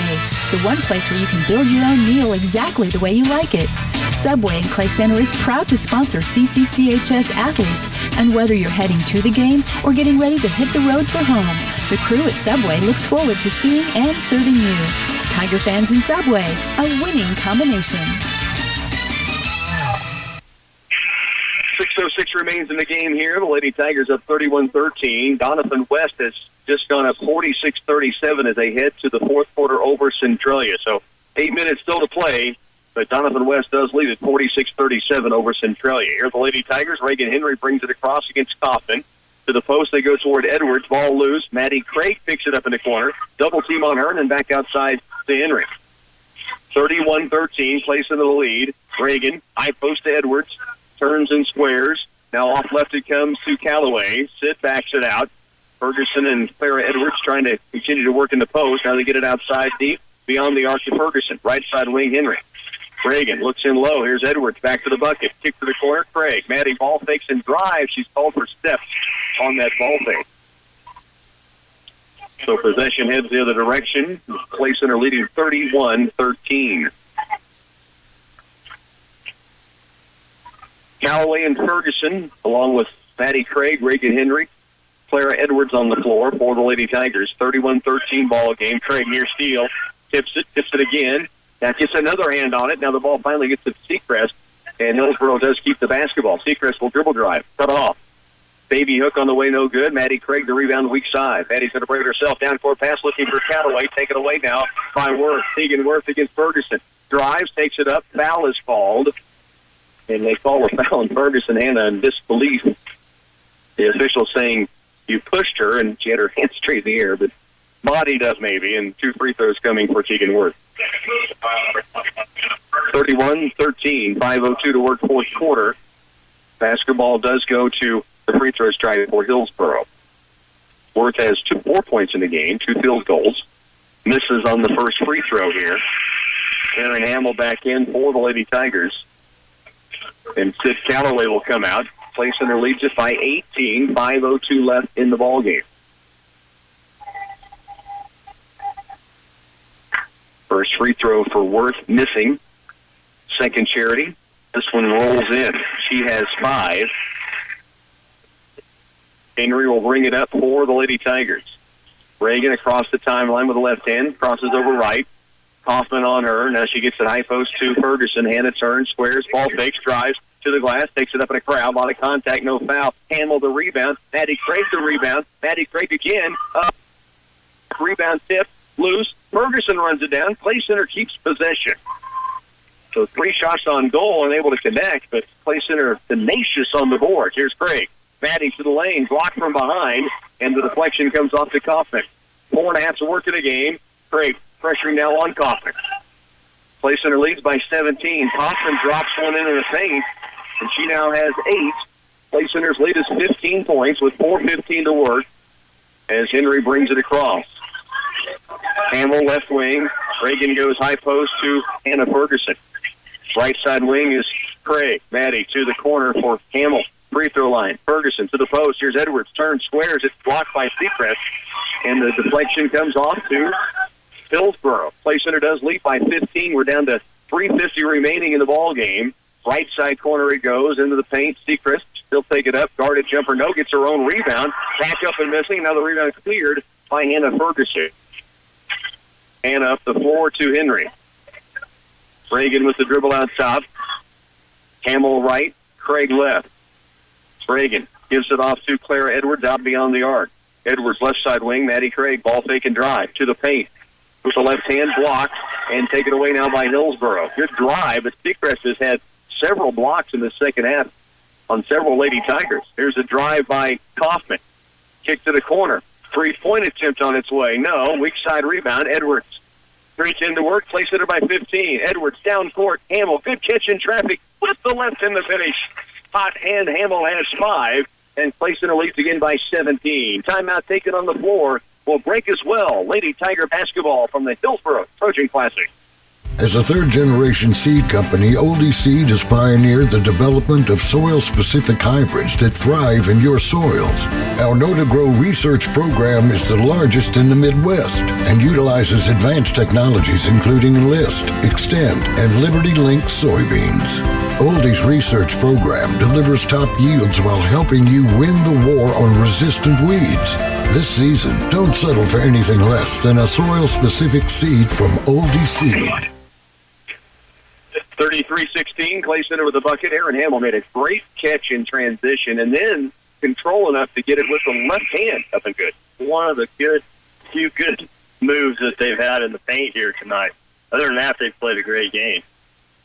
the one place where you can build your own meal exactly the way you like it. Subway in Clay Center is proud to sponsor CCCHS athletes, and whether you're heading to the game or getting ready to hit the road for home, the crew at Subway looks forward to seeing and serving you. Tiger fans and Subway, a winning combination. 6:06 remains in the game here. The Lady Tigers up 31-13. Donovan West has just gone up 46-37 as they head to the fourth quarter over Centralia. So 8 minutes still to play but Donovan West does lead at 46-37 over Centralia. Here are the Lady Tigers. Reagan Henry brings it across against Kaufman. To the post, they go toward Edwards. Ball loose. Maddie Craig picks it up in the corner. Double team on her, and then back outside to Henry. 31-13, place into the lead. Reagan, high post to Edwards. Turns and squares. Now off left it comes to Callaway. Sid backs it out. Ferguson and Clara Edwards trying to continue to work in the post. Now they get it outside deep beyond the arc to Ferguson. Right side wing, Henry. Reagan looks in low. Here's Edwards back to the bucket. Kick to the corner. Craig. Maddie ball fakes and drives. She's called for steps on that ball fake. So possession heads the other direction. Clay Center leading 31-13. Callaway and Ferguson, along with Maddie Craig, Reagan Henry, Clara Edwards on the floor for the Lady Tigers. 31-13 ball game. Craig near steal. Tips it again. That gets another hand on it. Now the ball finally gets to Seacrest, and Hillsboro does keep the basketball. Seacrest will dribble drive. Cut off. Baby hook on the way, no good. Maddie Craig, the rebound, weak side. Maddie's going to bring it herself. Down court pass, looking for Callaway. Taken away now by Worth. Tegan Worth against Ferguson. Drives, takes it up. Foul is called. And they call a foul on Ferguson. Hannah in disbelief. The official saying you pushed her, and she had her hands straight in the air, but bodied up maybe, and 2 free throws coming for Tegan Worth. 31-13, 5:02 to work fourth quarter. Basketball does go to the free throw strike for Hillsboro. Worth has 4 points in the game, 2 field goals. Misses on the first free throw here. Aaron Hamill back in for the Lady Tigers. And Sid Callaway will come out. Clay Center leads it by 18, 5:02 left in the ballgame. First free throw for Worth missing. Second Charity. This one rolls in. She has 5. Henry will bring it up for the Lady Tigers. Reagan across the timeline with the left hand. Crosses over right. Kaufman on her. Now she gets it high post to Ferguson. Hannah turns, squares, ball fakes, drives to the glass, takes it up in a crowd. A lot of contact, no foul. Hamill the rebound. Maddie Craig the rebound. Maddie Craig again. Rebound tip. Loose. Ferguson runs it down. Clay Center keeps possession. So 3 shots on goal, unable to connect, but Clay Center tenacious on the board. Here's Craig. Maddie to the lane, blocked from behind, and the deflection comes off to Kaufman. 4.5 to work in the game. Craig pressuring now on Kaufman. Clay Center leads by 17. Kaufman drops one into the paint, and she now has 8. Clay Center's lead is 15 points with 4:15 to work as Henry brings it across. Hamill left wing. Reagan goes high post to Hannah Ferguson. Right side wing is Craig. Maddie to the corner for Hamill. Free throw line. Ferguson to the post. Here's Edwards. Turns, squares. It's blocked by Seacrest. And the deflection comes off to Hillsboro. Clay Center does lead by 15. We're down to 3:50 remaining in the ball game. Right side corner it goes into the paint. Seacrest still take it up. Guarded jumper. No. Gets her own rebound. Back up and missing. Now the rebound cleared by Hannah Ferguson. Hannah up the floor to Henry. Reagan with the dribble out top. Hamill right. Craig left. Reagan gives it off to Clara Edwards out beyond the arc. Edwards left side wing. Maddie Craig ball fake and drive to the paint with the left hand block and taken away now by Hillsboro. Good drive, but Seacrest has had several blocks in the second half on several Lady Tigers. Here's a drive by Kaufman. Kick to the corner. 3-point attempt on its way. No. Weak side rebound. Edwards. 3-10 to work. Place it by 15. Edwards down court. Hamill. Good catch in traffic with the left in the finish. Hot hand. Hamill has 5. And Clay Center leads again by 17. Timeout taken on the floor. Will break as well. Lady Tiger basketball from the Hillsboro Trojan Classic. As a third-generation seed company, Oldie Seed has pioneered the development of soil-specific hybrids that thrive in your soils. Our Know to Grow research program is the largest in the Midwest and utilizes advanced technologies including Enlist, Extend, and Liberty Link soybeans. Oldie's research program delivers top yields while helping you win the war on resistant weeds. This season, don't settle for anything less than a soil-specific seed from Oldie Seed. 33-16, Clay Center with the bucket. Aaron Hamill made a great catch in transition and then control enough to get it with the left hand up and good. One of the few good moves that they've had in the paint here tonight. Other than that, they've played a great game.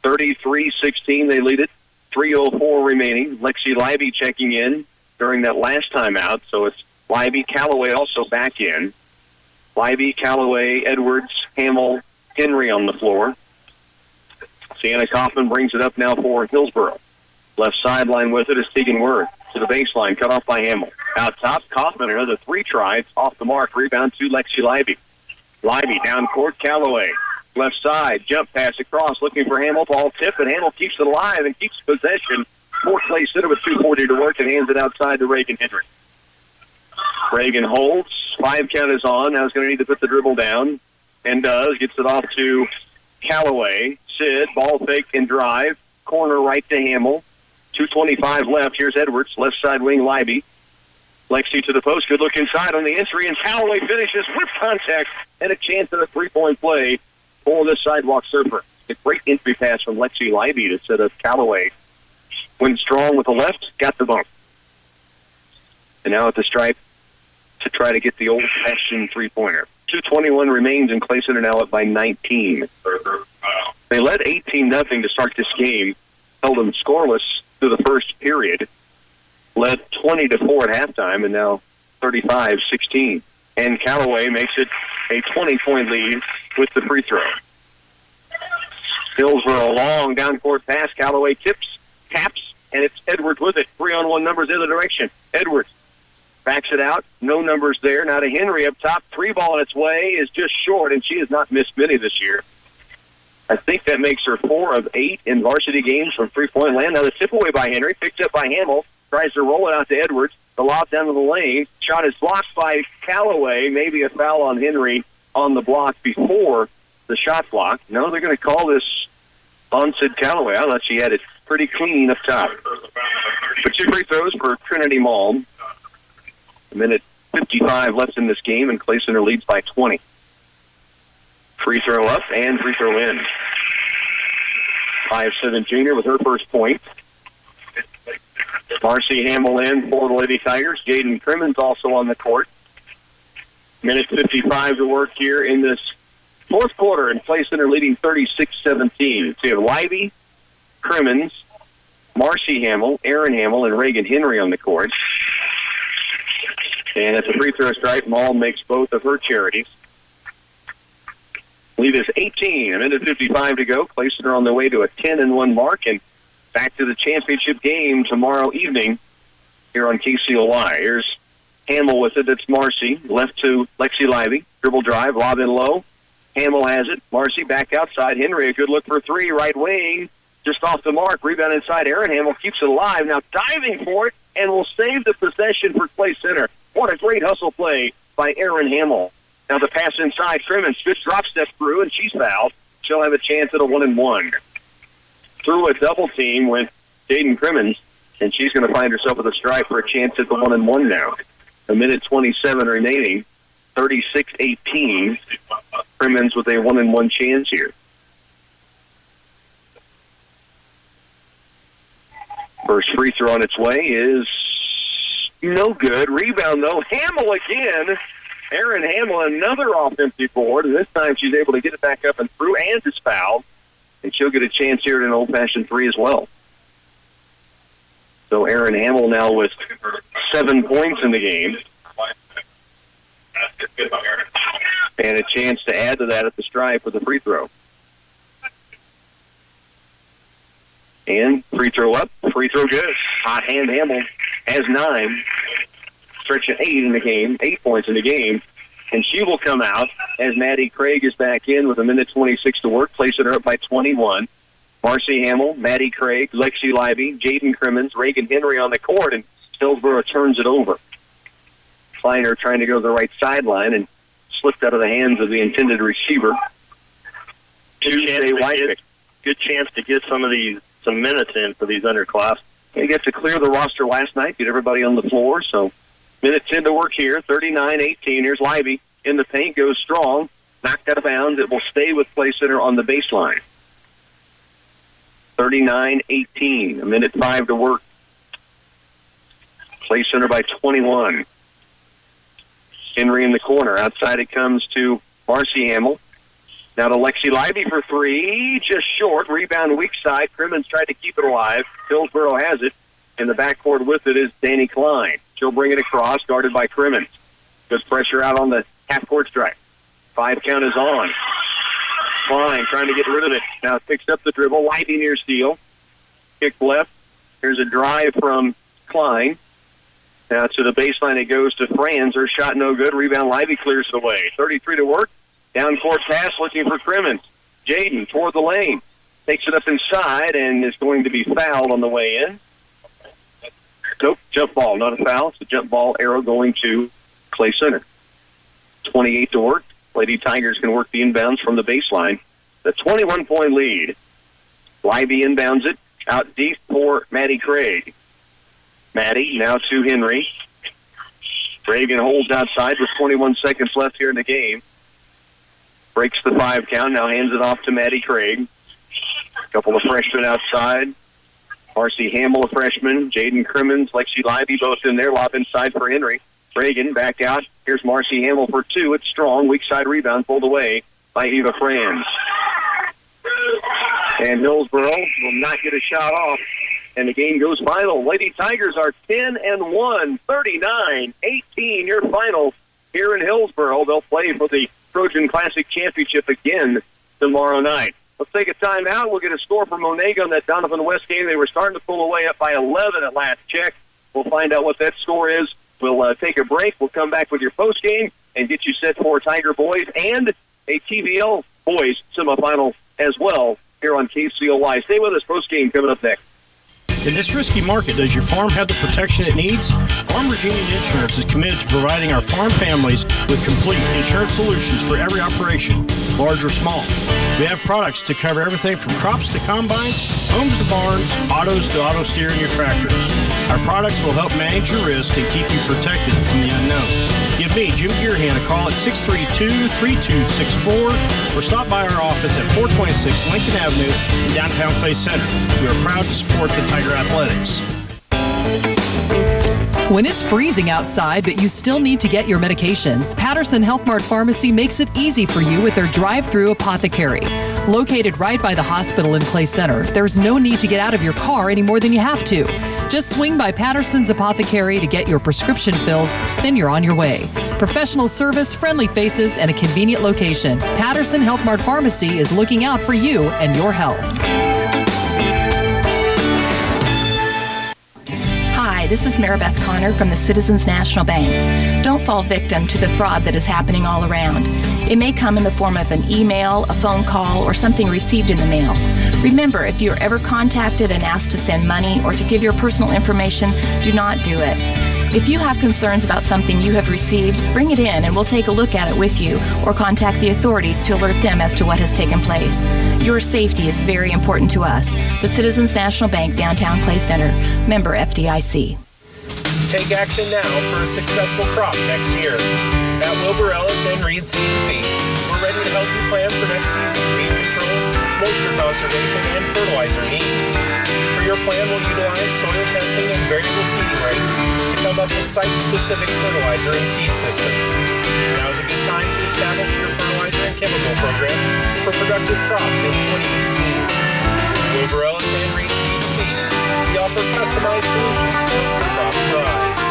33-16, they lead it. 3:04 remaining. Lexi Libby checking in during that last timeout. So it's Libby, Callaway also back in. Libby, Callaway, Edwards, Hamill, Henry on the floor. Sienna Kaufman brings it up now for Hillsboro. Left sideline with it is Tegan Word. To the baseline, cut off by Hamill. Out top, Kaufman, another 3 tries. Off the mark, rebound to Lexi Libby. Libby down court, Callaway. Left side, jump pass across, looking for Hamill. Ball tip, and Hamill keeps it alive and keeps possession. More Clay Center with 2:40 to work and hands it outside to Reagan Henry. Reagan holds. 5 count is on. Now he's going to need to put the dribble down, and does. Gets it off to Callaway. Sid, ball fake and drive. Corner right to Hamill. 2:25 left. Here's Edwards, left side wing, Libby. Lexi to the post. Good look inside on the entry, and Callaway finishes with contact and a chance at a 3-point play for the sidewalk surfer. A great entry pass from Lexi Libby to set up Callaway. Went strong with the left, got the bump. And now at the stripe to try to get the old-fashioned three-pointer. 2:21 remains, and Clay Center now up by 19. They led 18-0 to start this game, held them scoreless through the first period, led 20-4 at halftime, and now 35-16. And Callaway makes it a 20-point lead with the free throw. Hillsboro, a long down-court pass. Callaway taps, and it's Edwards with it. 3-on-1 numbers in the direction. Edwards backs it out. No numbers there. Now to Henry up top. 3-ball on its way is just short, and she has not missed many this year. I think that makes her 4 of 8 in varsity games from three-point land. Now the tip away by Henry, picked up by Hamill, tries to roll it out to Edwards. The lob down to the lane. Shot is blocked by Callaway. Maybe a foul on Henry on the block before the shot block. No, they're going to call this on Sid Callaway. I thought she had it pretty clean up top. But 2 free throws for Trinity Mall. A minute 55 left in this game, and Clay Center leads by 20. Free throw up and free throw in. 5'7" junior with her first point. Marcy Hamill in for the Lady Tigers. Jaden Crimmins also on the court. Minute 55 to work here in this fourth quarter, and Clay Center leading 36-17. So you have Libby, Crimmins, Marcy Hamill, Aaron Hamill, and Reagan Henry on the court. And at the free throw stripe, Mall makes both of her charities. Lead is 18. A minute 55 to go. Clay Center on their way to a 10-1 mark, and back to the championship game tomorrow evening here on KCLY. Here's Hamill with it. It's Marcy. Left to Lexi Libby. Dribble drive. Lob in low. Hamill has it. Marcy back outside. Henry, a good look for 3. Right wing. Just off the mark. Rebound inside. Aaron Hamill keeps it alive. Now diving for it and will save the possession for Clay Center. What a great hustle play by Aaron Hamill. Now the pass inside. Crimmins. Good drop step through, and she's fouled. She'll have a chance at a 1-and-1. Through a double team with Jaden Crimmins, and she's going to find herself with a strike for a chance at the 1-and-1 now. A minute 27 remaining, 36-18. Crimmins with a 1-and-1 chance here. First free throw on its way is no good. Rebound, though. Hamill again. Aaron Hamill, another offensive board, and this time she's able to get it back up and through, and is fouled. And she'll get a chance here at an old-fashioned 3 as well. So Aaron Hamill now with 7 points in the game. And a chance to add to that at the stripe with a free throw. And free throw up, free throw good. Hot hand Hamill has 9. Stretch at 8 in the game, 8 points in the game. And she will come out as Maddie Craig is back in with a minute 26 to work, placing her up by 21. Marcy Hamill, Maddie Craig, Lexi Libby, Jaden Crimmins, Reagan Henry on the court, and Hillsboro turns it over. Kleiner trying to go to the right sideline and slipped out of the hands of the intended receiver. Good chance to get some minutes in for these underclassmen. They get to clear the roster last night, get everybody on the floor, so minute 10 to work here, 39-18. Here's Libby in the paint, goes strong, knocked out of bounds. It will stay with Clay Center on the baseline. 39-18, a minute 5 to work. Clay Center by 21. Henry in the corner. Outside it comes to Marcy Hamill. Now to Lexi Lively for three, just short. Rebound weak side. Crimmins tried to keep it alive. Hillsboro has it. In the backcourt with it is Danny Klein. She'll bring it across, guarded by Crimmins. Good pressure out on the half-court stripe. 5 count is on. Klein trying to get rid of it. Now picks up the dribble. Lively near steal. Kick left. Here's a drive from Klein. Now to the baseline it goes to Franz. Her shot no good. Rebound Lively clears it away. 33 to work. Down court pass looking for Crimmins. Jaden toward the lane. Takes it up inside and is going to be fouled on the way in. Nope, jump ball, not a foul. It's a jump ball arrow going to Clay Center. 28 to work. Lady Tigers can work the inbounds from the baseline. The 21-point lead. Lively inbounds it out deep for Maddie Craig. Maddie now to Henry. Reagan holds outside with 21 seconds left here in the game. Breaks the 5 count, now hands it off to Maddie Craig. A couple of freshmen outside. Marcy Hamill, a freshman. Jaden Crimmins, Lexi Lively, both in there. Lob inside for Henry. Reagan back out. Here's Marcy Hamill for 2. It's strong. Weak side rebound pulled away by Eva Franz. And Hillsboro will not get a shot off. And the game goes final. Lady Tigers are 10-1, 39-18. Your final here in Hillsboro. They'll play for the Trojan Classic Championship again tomorrow night. Let's take a timeout. We'll get a score from Monaga on that Donovan West game. They were starting to pull away up by 11 at last check. We'll find out what that score is. We'll take a break. We'll come back with your post game and get you set for Tiger boys and a TVL boys semifinal as well here on KCLY. Stay with us. Post game coming up next. In this risky market, does your farm have the protection it needs? Farm Virginia Insurance is committed to providing our farm families with complete insurance solutions for every operation, large or small. We have products to cover everything from crops to combines, homes to barns, autos to auto steer and your tractors. Our products will help manage your risk and keep you protected from the unknown. Give me, Jim Gearhan, a call at 632-3264 or stop by our office at 426 Lincoln Avenue in downtown Clay Center. We are proud to support the Tiger Athletics. When it's freezing outside, but you still need to get your medications, Patterson Health Mart Pharmacy makes it easy for you with their drive-through apothecary. Located right by the hospital in Clay Center, there's no need to get out of your car any more than you have to. Just swing by Patterson's Apothecary to get your prescription filled, then you're on your way. Professional service, friendly faces, and a convenient location. Patterson Health Mart Pharmacy is looking out for you and your health. Hi, this is Maribeth Connor from the Citizens National Bank. Don't fall victim to the fraud that is happening all around. It may come in the form of an email, a phone call, or something received in the mail. Remember, if you're ever contacted and asked to send money or to give your personal information, do not do it. If you have concerns about something you have received, bring it in and we'll take a look at it with you or contact the authorities to alert them as to what has taken place. Your safety is very important to us. The Citizens National Bank, Downtown Clay Center, member FDIC. Take action now for a successful crop next year. At Wilbur Ellis and Reed Seed and Feed, we're ready to help you plan for next season's weed control, moisture conservation, and fertilizer needs. For your plan, we'll utilize soil testing and variable seeding rates to come up with site-specific fertilizer and seed systems. Now is a good time to establish your fertilizer and chemical program for productive crops in 2018. Wilbur Ellis and Reed Seed and Feed, we offer customized solutions to help your crop thrive.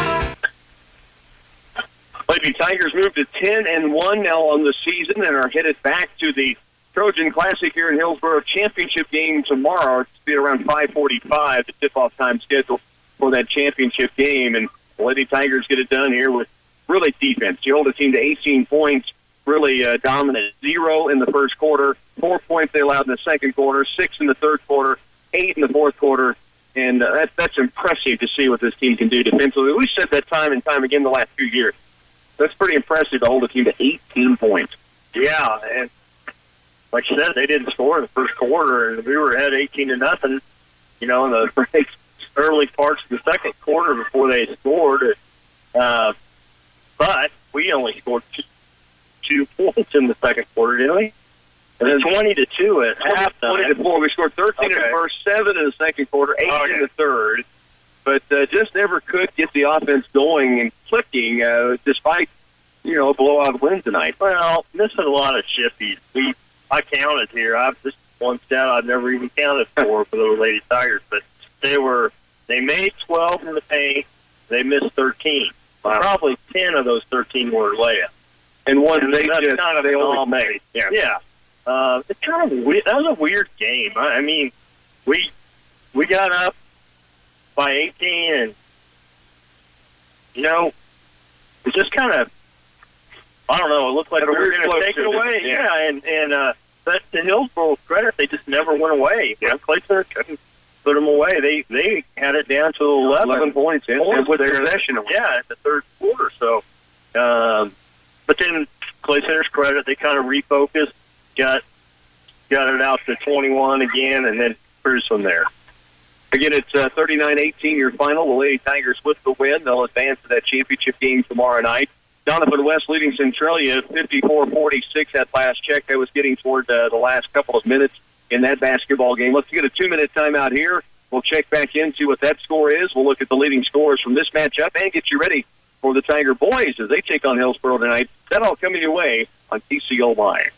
Lady Tigers move to 10-1 now on the season and are headed back to the Trojan Classic here in Hillsboro championship game tomorrow. It's be around 5:45, the tip-off time scheduled for that championship game. And the Lady Tigers get it done here with really defense. You hold a team to 18 points, really dominant. 0 in the first quarter, 4 points they allowed in the second quarter, 6 in the third quarter, 8 in the fourth quarter. And that's impressive to see what this team can do defensively. We've said that time and time again the last few years. That's pretty impressive to hold a team to 18 points. Yeah, and like you said, they didn't score in the first quarter, and we were ahead 18-0, in the early parts of the second quarter before they scored. But we only scored two points in the second quarter, didn't we? And then 20-2 at halftime. 20-4. We scored 13 in the first, 7 in the second quarter, 8 in the third. But just never could get the offense going and clicking despite, blowout win tonight. Well, missing a lot of shifties. I counted here. This one stat I've never even counted for the Lady Tigers, but they made 12 in the paint. They missed 13. Wow. Probably 10 of those 13 were layups. And one they all made. Yeah. It's kind of weird. That was a weird game. I mean, we got up by 18, and it just kind of, I don't know. It looked like we were going to take it away. Yeah, but to Hillsboro's credit, they just never went away. Yeah, Clay Center couldn't put them away. They had it down to 11 points with their possession. Yeah, in the third quarter. So, but then Clay Center's credit, they kind of refocused, got it out to 21 again, and then cruised from there. Again, it's 39-18 your final. The Lady Tigers with the win. They'll advance to that championship game tomorrow night. Donovan West leading Centralia 54-46 at last check. I was getting toward the last couple of minutes in that basketball game. Let's get a 2-minute timeout here. We'll check back into what that score is. We'll look at the leading scorers from this matchup and get you ready for the Tiger boys as they take on Hillsboro tonight. That all coming your way on KCLY.